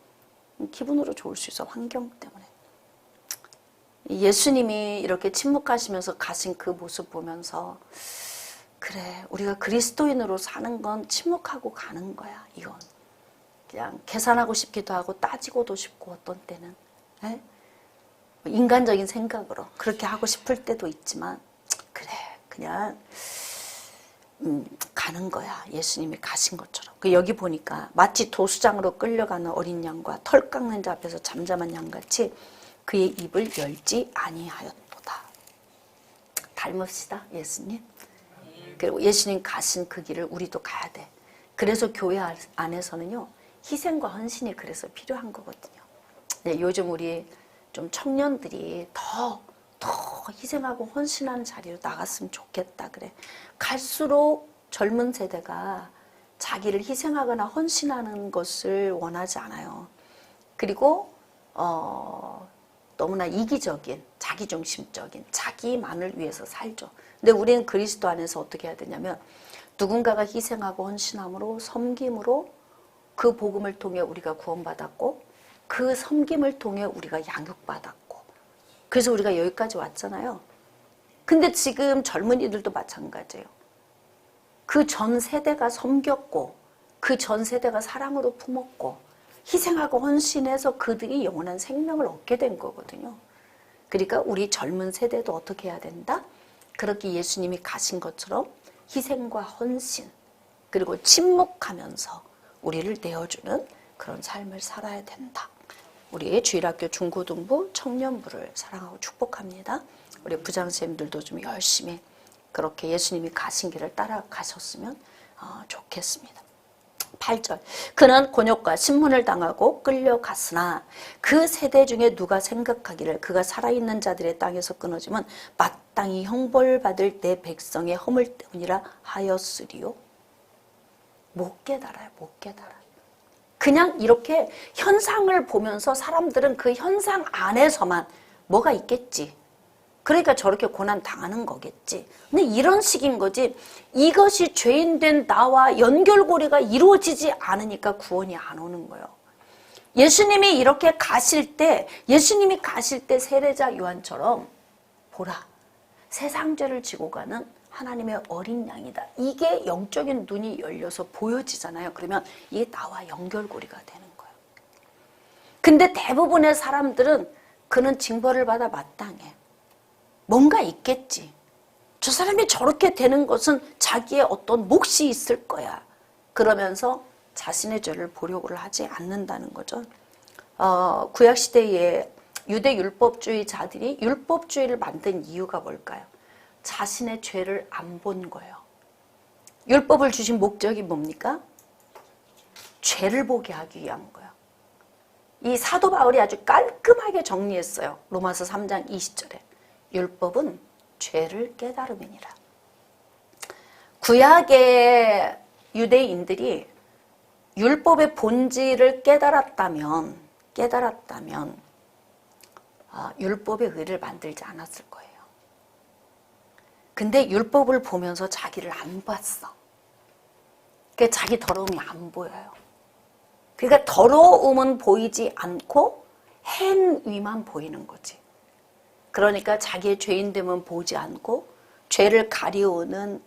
기분으로 좋을 수 있어, 환경 때문에. 예수님이 이렇게 침묵하시면서 가신 그 모습 보면서 그래, 우리가 그리스도인으로 사는 건 침묵하고 가는 거야. 이건 그냥 계산하고 싶기도 하고 따지고도 싶고 어떤 때는 인간적인 생각으로 그렇게 하고 싶을 때도 있지만 그래, 그냥 가는 거야. 예수님이 가신 것처럼. 여기 보니까 마치 도수장으로 끌려가는 어린 양과 털 깎는 자 앞에서 잠잠한 양같이 그의 입을 열지 아니하였도다. 닮읍시다, 예수님. 그리고 예수님 가신 그 길을 우리도 가야 돼. 그래서 교회 안에서는요, 희생과 헌신이 그래서 필요한 거거든요. 네, 요즘 우리 좀 청년들이 더 희생하고 헌신하는 자리로 나갔으면 좋겠다. 그래. 갈수록 젊은 세대가 자기를 희생하거나 헌신하는 것을 원하지 않아요. 그리고 너무나 이기적인, 자기중심적인, 자기만을 위해서 살죠. 근데 우리는 그리스도 안에서 어떻게 해야 되냐면 누군가가 희생하고 헌신함으로, 섬김으로 그 복음을 통해 우리가 구원받았고 그 섬김을 통해 우리가 양육받았고 그래서 우리가 여기까지 왔잖아요. 근데 지금 젊은이들도 마찬가지예요. 그 전 세대가 섬겼고 그 전 세대가 사랑으로 품었고 희생하고 헌신해서 그들이 영원한 생명을 얻게 된 거거든요. 그러니까 우리 젊은 세대도 어떻게 해야 된다? 그렇게 예수님이 가신 것처럼 희생과 헌신 그리고 침묵하면서 우리를 내어주는 그런 삶을 살아야 된다. 우리의 주일학교 중고등부 청년부를 사랑하고 축복합니다. 우리 부장선생님들도 좀 열심히 그렇게 예수님이 가신 길을 따라가셨으면 좋겠습니다. 8절 그는 곤욕과 신문을 당하고 끌려갔으나 그 세대 중에 누가 생각하기를 그가 살아있는 자들의 땅에서 끊어지면 마땅히 형벌받을 내 백성의 허물 때문이라 하였으리요. 못 깨달아요. 못 깨달아요. 그냥 이렇게 현상을 보면서 사람들은 그 현상 안에서만 뭐가 있겠지. 그러니까 저렇게 고난 당하는 거겠지. 근데 이런 식인 거지. 이것이 죄인된 나와 연결고리가 이루어지지 않으니까 구원이 안 오는 거예요. 예수님이 이렇게 가실 때 세례자 요한처럼 보라, 세상 죄를 지고 가는 하나님의 어린 양이다. 이게 영적인 눈이 열려서 보여지잖아요. 그러면 이게 나와 연결고리가 되는 거예요. 근데 대부분의 사람들은 그는 징벌을 받아 마땅해. 뭔가 있겠지. 저 사람이 저렇게 되는 것은 자기의 어떤 몫이 있을 거야. 그러면서 자신의 죄를 보려고 하지 않는다는 거죠. 구약시대에 유대 율법주의자들이 율법주의를 만든 이유가 뭘까요? 자신의 죄를 안 본 거예요. 율법을 주신 목적이 뭡니까? 죄를 보게 하기 위한 거예요. 이 사도 바울이 아주 깔끔하게 정리했어요. 로마서 3장 20절에. 율법은 죄를 깨달음이니라. 구약의 유대인들이 율법의 본질을 깨달았다면 율법의 의를 만들지 않았을 거예요. 근데 율법을 보면서 자기를 안 봤어. 그러니까 자기 더러움이 안 보여요. 그러니까 더러움은 보이지 않고 행위만 보이는 거지. 그러니까 자기의 죄인됨은 보지 않고 죄를 가리우는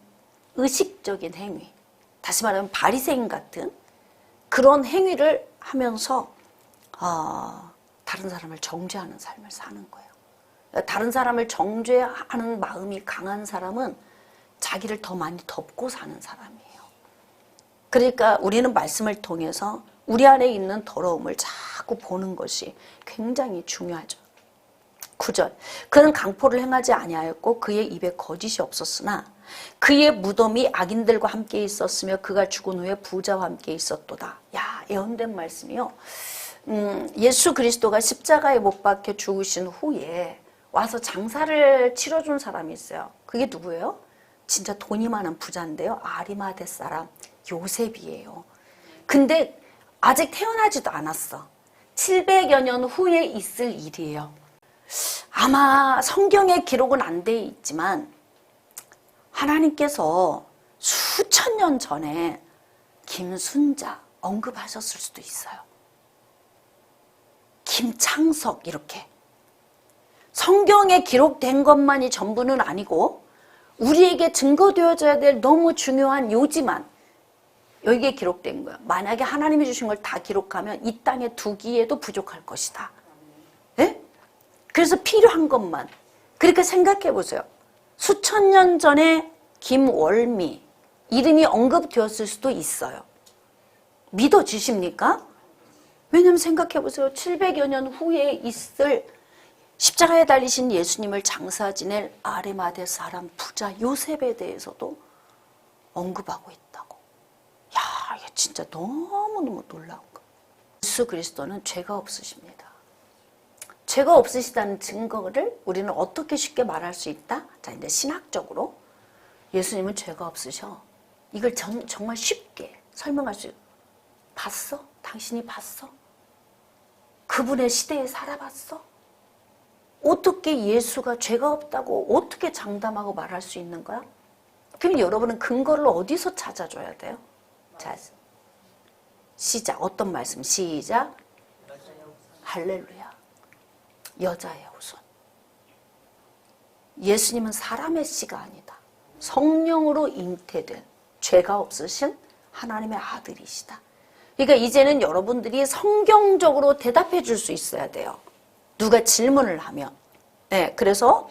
의식적인 행위, 다시 말하면 바리새인 같은 그런 행위를 하면서 다른 사람을 정죄하는 삶을 사는 거예요. 다른 사람을 정죄하는 마음이 강한 사람은 자기를 더 많이 덮고 사는 사람이에요. 그러니까 우리는 말씀을 통해서 우리 안에 있는 더러움을 자꾸 보는 것이 굉장히 중요하죠. 9절 그는 강포를 행하지 아니하였고 그의 입에 거짓이 없었으나 그의 무덤이 악인들과 함께 있었으며 그가 죽은 후에 부자와 함께 있었도다. 야, 예언된 말씀이요. 예수 그리스도가 십자가에 못 박혀 죽으신 후에 와서 장사를 치러준 사람이 있어요. 그게 누구예요? 진짜 돈이 많은 부자인데요. 아리마대 사람 요셉이에요. 근데 아직 태어나지도 않았어. 700여 년 후에 있을 일이에요. 아마 성경에 기록은 안 돼 있지만 하나님께서 수천 년 전에 김순자 언급하셨을 수도 있어요. 김창석 이렇게. 성경에 기록된 것만이 전부는 아니고 우리에게 증거되어져야 될 너무 중요한 요지만 여기에 기록된 거예요. 만약에 하나님이 주신 걸 다 기록하면 이 땅에 두기에도 부족할 것이다. 예? 그래서 필요한 것만. 그러니까 생각해 보세요. 수천 년 전에 김월미 이름이 언급되었을 수도 있어요. 믿어지십니까? 왜냐하면 생각해 보세요. 700여 년 후에 있을 십자가에 달리신 예수님을 장사 지낼 아리마대 사람 부자 요셉에 대해서도 언급하고 있다고. 야, 이게 진짜 너무너무 놀라운 거. 예수 그리스도는 죄가 없으십니다. 죄가 없으시다는 증거를 우리는 어떻게 쉽게 말할 수 있다? 자, 이제 신학적으로 예수님은 죄가 없으셔. 이걸 정말 쉽게 설명할 수 있어요. 봤어? 당신이 봤어? 그분의 시대에 살아봤어? 어떻게 예수가 죄가 없다고 어떻게 장담하고 말할 수 있는 거야? 그럼 여러분은 근거를 어디서 찾아줘야 돼요? 자, 시작. 어떤 말씀? 시작. 할렐루야. 여자의 후손. 예수님은 사람의 씨가 아니다. 성령으로 잉태된 죄가 없으신 하나님의 아들이시다. 그러니까 이제는 여러분들이 성경적으로 대답해 줄 수 있어야 돼요. 누가 질문을 하면. 네, 그래서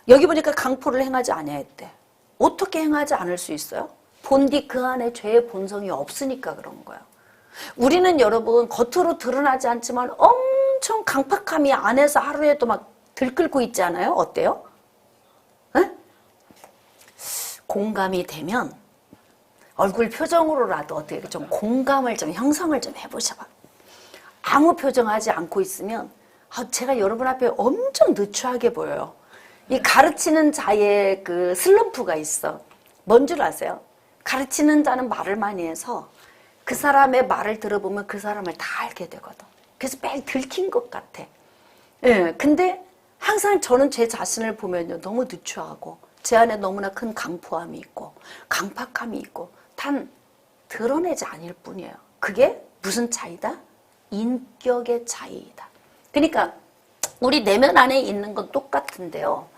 여기 보니까 강포를 행하지 아니하 했대. 어떻게 행하지 않을 수 있어요? 본디 그 안에 죄의 본성이 없으니까 그런 거예요. 우리는 여러분 겉으로 드러나지 않지만 엄청 강팍함이 안에서 하루에도 막 들끓고 있지 않아요? 어때요? 네? 공감이 되면 얼굴 표정으로라도 어떻게 좀 공감을 좀 형성을 좀 해보셔봐. 아무 표정하지 않고 있으면 제가 여러분 앞에 엄청 느추하게 보여요. 이 가르치는 자의 그 슬럼프가 있어. 뭔 줄 아세요? 가르치는 자는 말을 많이 해서 그 사람의 말을 들어보면 그 사람을 다 알게 되거든. 그래서 매일 들킨 것 같아. 예, 근데 항상 저는 제 자신을 보면요, 너무 느추하고 제 안에 너무나 큰 강포함이 있고 강팍함이 있고 단 드러내지 않을 뿐이에요. 그게 무슨 차이다? 인격의 차이다. 그러니까 우리 내면 안에 있는 건 똑같은데요.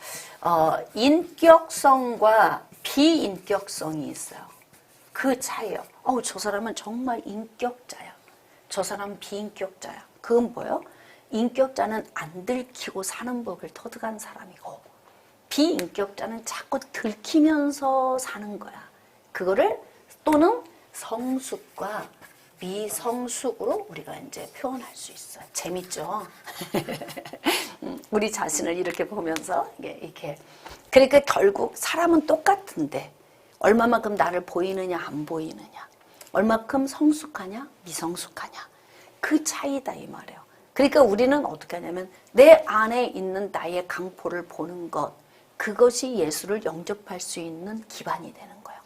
인격성과 비인격성이 있어요. 그 차이예요. 저 사람은 정말 인격자야. 저 사람은 비인격자야. 그건 뭐예요? 인격자는 안 들키고 사는 법을 터득한 사람이고 비인격자는 자꾸 들키면서 사는 거야. 그거를 또는 성숙과 미성숙으로 우리가 이제 표현할 수 있어요. 재밌죠? 우리 자신을 이렇게 보면서 이렇게 그러니까 결국 사람은 똑같은데 얼마만큼 나를 보이느냐 안 보이느냐, 얼마큼 성숙하냐 미성숙하냐, 그 차이다 이 말이에요. 그러니까 우리는 어떻게 하냐면 내 안에 있는 나의 강포를 보는 것, 그것이 예수를 영접할 수 있는 기반이 되는 거예요.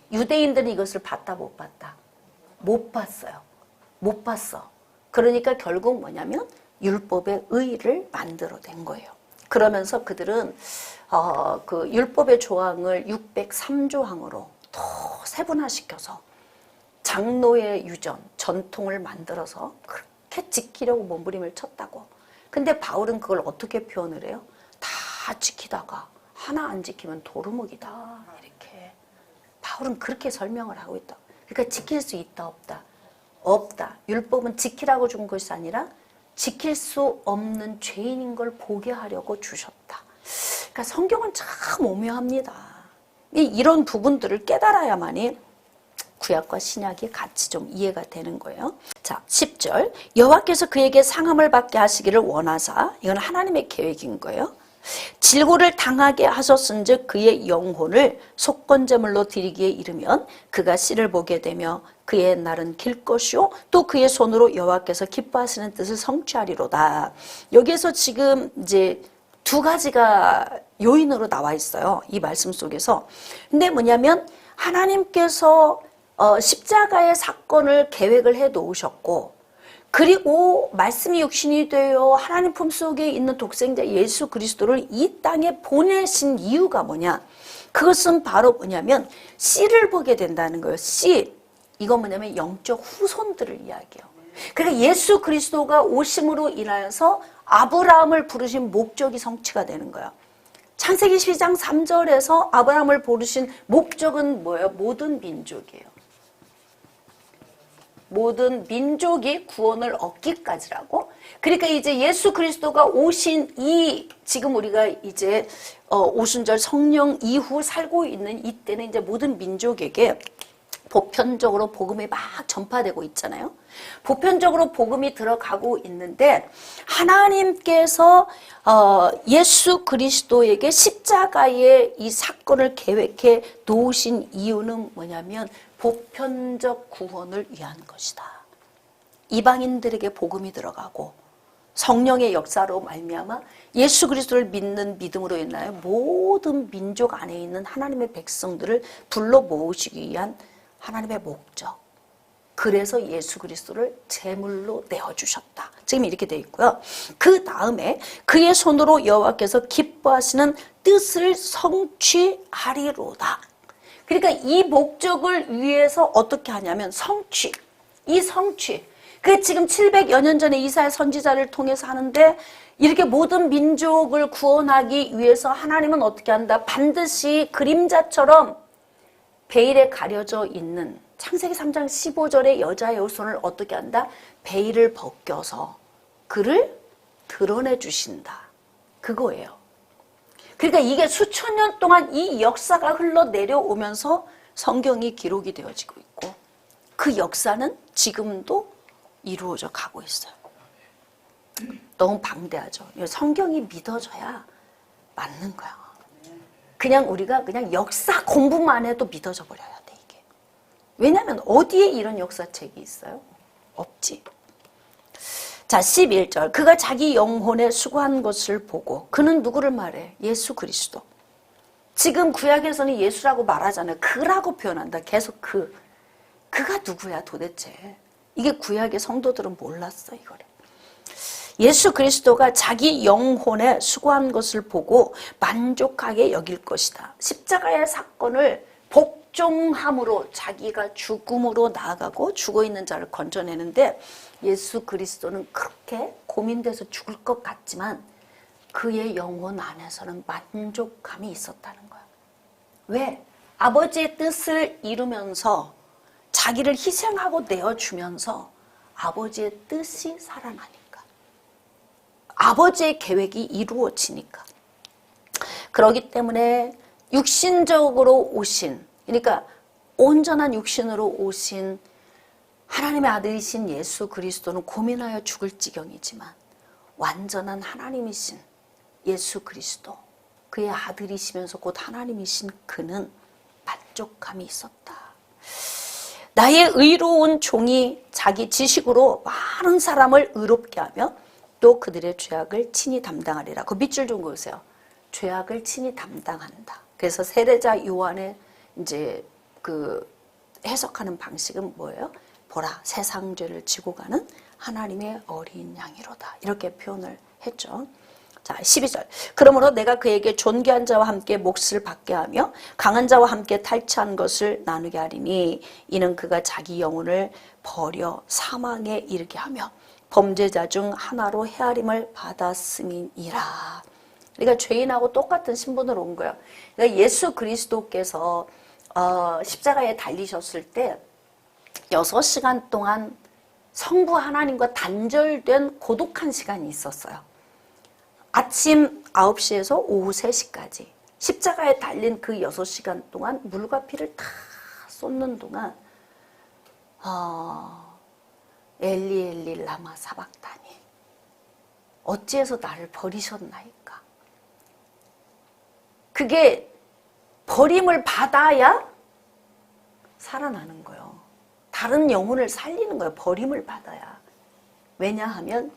유대인들은 이것을 봤다 못 봤다? 못 봤어요. 못 봤어. 그러니까 결국 뭐냐면 율법의 의를 만들어낸 거예요. 그러면서 그들은 그 율법의 조항을 603조항으로 더 세분화시켜서 장로의 유전, 전통을 만들어서 그렇게 지키려고 몸부림을 쳤다고. 근데 바울은 그걸 어떻게 표현을 해요? 다 지키다가 하나 안 지키면 도루묵이다. 이렇게. 바울은 그렇게 설명을 하고 있다. 그러니까 지킬 수 있다 없다? 없다. 율법은 지키라고 준 것이 아니라 지킬 수 없는 죄인인 걸 보게 하려고 주셨다. 그러니까 성경은 참 오묘합니다. 이런 부분들을 깨달아야만이 구약과 신약이 같이 좀 이해가 되는 거예요. 자, 10절. 여호와께서 그에게 상함을 받게 하시기를 원하사, 이건 하나님의 계획인 거예요. 질고를 당하게 하셨은즉 그의 영혼을 속건제물로 드리기에 이르면 그가 씨를 보게 되며 그의 날은 길 것이요 또 그의 손으로 여호와께서 기뻐하시는 뜻을 성취하리로다. 여기에서 지금 이제 두 가지가 요인으로 나와 있어요. 이 말씀 속에서. 근데 뭐냐면 하나님께서 십자가의 사건을 계획을 해 놓으셨고, 그리고 말씀이 육신이 되어 하나님 품속에 있는 독생자 예수 그리스도를 이 땅에 보내신 이유가 뭐냐? 그것은 바로 뭐냐면 씨를 보게 된다는 거예요. 씨. 이건 뭐냐면 영적 후손들을 이야기해요. 그러니까 예수 그리스도가 오심으로 인하여서 아브라함을 부르신 목적이 성취가 되는 거예요. 창세기 12장 3절에서 아브라함을 부르신 목적은 뭐예요? 모든 민족이에요. 모든 민족이 구원을 얻기까지라고. 그러니까 이제 예수 그리스도가 오신 이 지금 우리가 이제 오순절 성령 이후 살고 있는 이때는 이제 모든 민족에게 보편적으로 복음이 막 전파되고 있잖아요. 보편적으로 복음이 들어가고 있는데 하나님께서 예수 그리스도에게 십자가의 이 사건을 계획해 놓으신 이유는 뭐냐면 보편적 구원을 위한 것이다. 이방인들에게 복음이 들어가고 성령의 역사로 말미암아 예수 그리스도를 믿는 믿음으로 인하여 모든 민족 안에 있는 하나님의 백성들을 불러 모으시기 위한 하나님의 목적. 그래서 예수 그리스도를 제물로 내어주셨다. 지금 이렇게 되어 있고요. 그 다음에 그의 손으로 여호와께서 기뻐하시는 뜻을 성취하리로다. 그러니까 이 목적을 위해서 어떻게 하냐면 성취. 이 성취. 그 지금 700여 년 전에 이사야 선지자를 통해서 하는데 이렇게 모든 민족을 구원하기 위해서 하나님은 어떻게 한다? 반드시 그림자처럼 베일에 가려져 있는 창세기 3장 15절에 여자의 후손을 어떻게 한다? 베일을 벗겨서 그를 드러내 주신다. 그거예요. 그러니까 이게 수천 년 동안 이 역사가 흘러내려오면서 성경이 기록이 되어지고 있고 그 역사는 지금도 이루어져 가고 있어요. 너무 방대하죠. 성경이 믿어져야 맞는 거야. 그냥 우리가 그냥 역사 공부만 해도 믿어져 버려야 돼, 이게. 왜냐하면 어디에 이런 역사책이 있어요? 없지. 자, 11절. 그가 자기 영혼에 수고한 것을 보고 그는 누구를 말해? 예수 그리스도. 지금 구약에서는 예수라고 말하잖아요. 그라고 표현한다. 계속 그. 그가 누구야 도대체. 이게 구약의 성도들은 몰랐어, 이거를. 예수 그리스도가 자기 영혼에 수고한 것을 보고 만족하게 여길 것이다. 십자가의 사건을 복종함으로 자기가 죽음으로 나아가고 죽어있는 자를 건져내는데 예수 그리스도는 그렇게 고민돼서 죽을 것 같지만 그의 영혼 안에서는 만족감이 있었다는 거야. 왜? 아버지의 뜻을 이루면서 자기를 희생하고 내어주면서 아버지의 뜻이 살아나니까. 아버지의 계획이 이루어지니까. 그렇기 때문에 육신적으로 오신, 그러니까 온전한 육신으로 오신 하나님의 아들이신 예수 그리스도는 고민하여 죽을 지경이지만 완전한 하나님이신 예수 그리스도, 그의 아들이시면서 곧 하나님이신 그는 만족감이 있었다. 나의 의로운 종이 자기 지식으로 많은 사람을 의롭게 하며 또 그들의 죄악을 친히 담당하리라. 그 밑줄 좀 그으세요. 죄악을 친히 담당한다. 그래서 세례자 요한의 이제 그 해석하는 방식은 뭐예요? 보라, 세상 죄를 지고 가는 하나님의 어린 양이로다. 이렇게 표현을 했죠. 자, 12절. 그러므로 내가 그에게 존귀한 자와 함께 몫을 받게 하며 강한 자와 함께 탈취한 것을 나누게 하리니 이는 그가 자기 영혼을 버려 사망에 이르게 하며 범죄자 중 하나로 헤아림을 받았음이니라. 그러니까 죄인하고 똑같은 신분으로 온 거예요. 그러니까 예수 그리스도께서 십자가에 달리셨을 때 6시간 동안 성부 하나님과 단절된 고독한 시간이 있었어요. 아침 9시에서 오후 3시까지 십자가에 달린 그 6시간 동안 물과 피를 다 쏟는 동안 엘리 엘리 라마 사박다니 어찌해서 나를 버리셨나이까. 그게 버림을 받아야 살아나는 거예요. 다른 영혼을 살리는 거예요. 버림을 받아야. 왜냐하면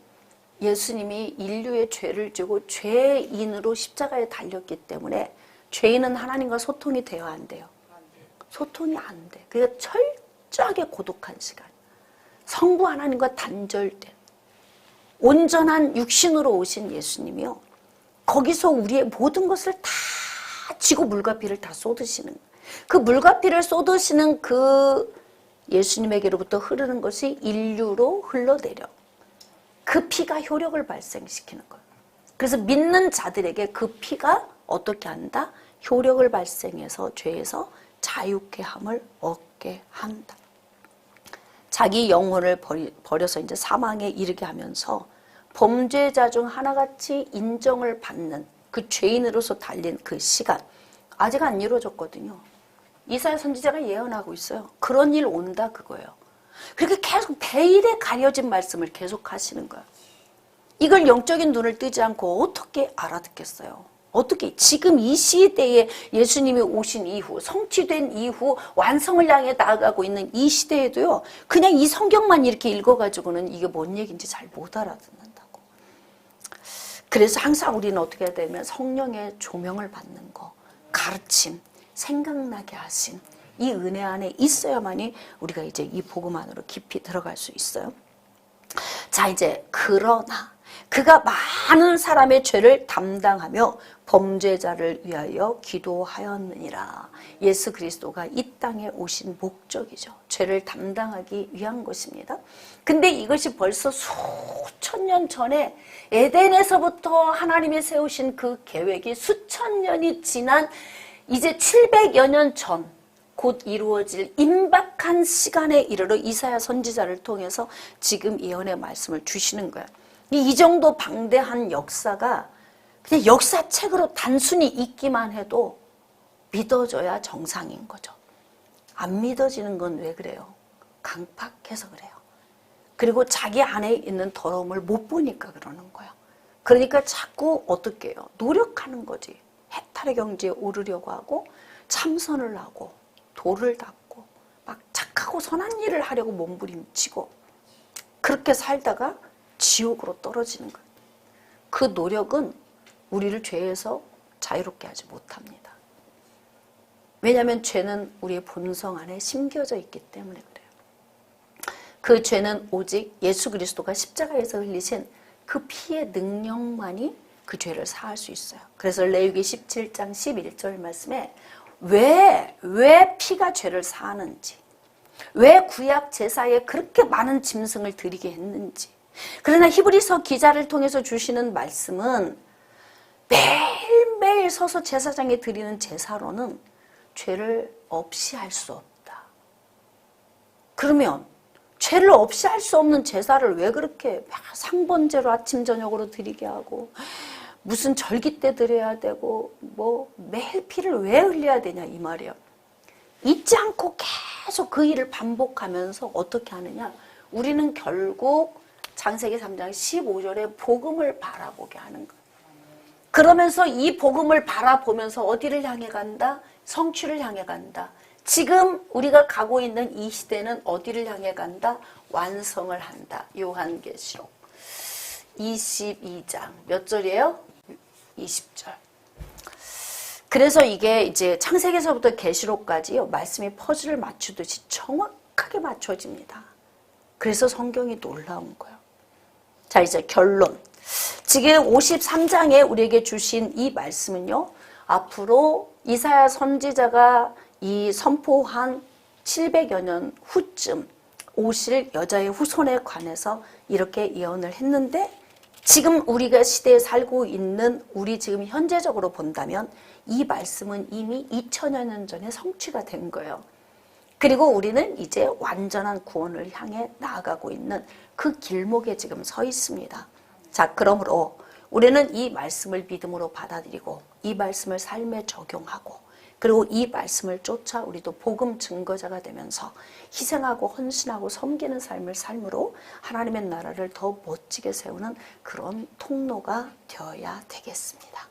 예수님이 인류의 죄를 지고 죄인으로 십자가에 달렸기 때문에 죄인은 하나님과 소통이 돼야 안 돼요. 소통이 안 돼. 그러니까 철저하게 고독한 시간. 성부 하나님과 단절된 온전한 육신으로 오신 예수님이요. 거기서 우리의 모든 것을 다 지고 물과 피를 다 쏟으시는, 그 물과 피를 쏟으시는 그 예수님에게로부터 흐르는 것이 인류로 흘러내려 그 피가 효력을 발생시키는 거예요. 그래서 믿는 자들에게 그 피가 어떻게 한다? 효력을 발생해서 죄에서 자유케 함을 얻게 한다. 자기 영혼을 버려서 이제 사망에 이르게 하면서 범죄자 중 하나같이 인정을 받는 그 죄인으로서 달린 그 시간 아직 안 이루어졌거든요. 이사야 선지자가 예언하고 있어요. 그런 일 온다 그거예요. 그렇게 계속 베일에 가려진 말씀을 계속 하시는 거야. 이걸 영적인 눈을 뜨지 않고 어떻게 알아듣겠어요? 어떻게 지금 이 시대에 예수님이 오신 이후 성취된 이후 완성을 향해 나아가고 있는 이 시대에도요. 그냥 이 성경만 이렇게 읽어가지고는 이게 뭔 얘기인지 잘 못 알아듣는다고. 그래서 항상 우리는 어떻게 해야 되냐면 성령의 조명을 받는 거, 가르침, 생각나게 하심, 이 은혜 안에 있어야만이 우리가 이제 이 복음 안으로 깊이 들어갈 수 있어요. 자, 이제 그러나 그가 많은 사람의 죄를 담당하며 범죄자를 위하여 기도하였느니라. 예수 그리스도가 이 땅에 오신 목적이죠. 죄를 담당하기 위한 것입니다. 근데 이것이 벌써 수천 년 전에 에덴에서부터 하나님이 세우신 그 계획이 수천 년이 지난 이제 700여 년 전, 곧 이루어질 임박한 시간에 이르러 이사야 선지자를 통해서 지금 예언의 말씀을 주시는 거예요. 이 정도 방대한 역사가 그냥 역사책으로 단순히 읽기만 해도 믿어져야 정상인 거죠. 안 믿어지는 건 왜 그래요? 강팍해서 그래요. 그리고 자기 안에 있는 더러움을 못 보니까 그러는 거예요. 그러니까 자꾸 어떻게 해요? 노력하는 거지. 해탈의 경지에 오르려고 하고 참선을 하고 도를 닦고 막 착하고 선한 일을 하려고 몸부림치고 그렇게 살다가 지옥으로 떨어지는 거예요. 그 노력은 우리를 죄에서 자유롭게 하지 못합니다. 왜냐하면 죄는 우리의 본성 안에 심겨져 있기 때문에 그래요. 그 죄는 오직 예수 그리스도가 십자가에서 흘리신 그 피의 능력만이 그 죄를 사할 수 있어요. 그래서 레위기 17장 11절 말씀에 왜 피가 죄를 사하는지, 왜 구약 제사에 그렇게 많은 짐승을 드리게 했는지. 그러나 히브리서 기자를 통해서 주시는 말씀은 매일매일 서서 제사장에 드리는 제사로는 죄를 없이 할 수 없다. 그러면 죄를 없이 할 수 없는 제사를 왜 그렇게 상번제로 아침 저녁으로 드리게 하고 무슨 절기 때 드려야 되고 뭐 매일 피를 왜 흘려야 되냐 이 말이에요. 잊지 않고 계속 그 일을 반복하면서 어떻게 하느냐. 우리는 결국 창세기 3장 15절에 복음을 바라보게 하는 거예요. 그러면서 이 복음을 바라보면서 어디를 향해 간다? 성취를 향해 간다. 지금 우리가 가고 있는 이 시대는 어디를 향해 간다? 완성을 한다. 요한계시록 22장 몇 절이에요? 20절. 그래서 이게 이제 창세기에서부터 계시록까지요, 말씀이 퍼즐을 맞추듯이 정확하게 맞춰집니다. 그래서 성경이 놀라운 거예요. 자, 이제 결론. 지금 53장에 우리에게 주신 이 말씀은요, 앞으로 이사야 선지자가 이 선포한 700여 년 후쯤 오실 여자의 후손에 관해서 이렇게 예언을 했는데, 지금 우리가 시대에 살고 있는 우리 지금 현재적으로 본다면 이 말씀은 이미 2000여 년 전에 성취가 된 거예요. 그리고 우리는 이제 완전한 구원을 향해 나아가고 있는 그 길목에 지금 서 있습니다. 자, 그러므로 우리는 이 말씀을 믿음으로 받아들이고 이 말씀을 삶에 적용하고 그리고 이 말씀을 쫓아 우리도 복음 증거자가 되면서 희생하고 헌신하고 섬기는 삶을 삶으로 하나님의 나라를 더 멋지게 세우는 그런 통로가 되어야 되겠습니다.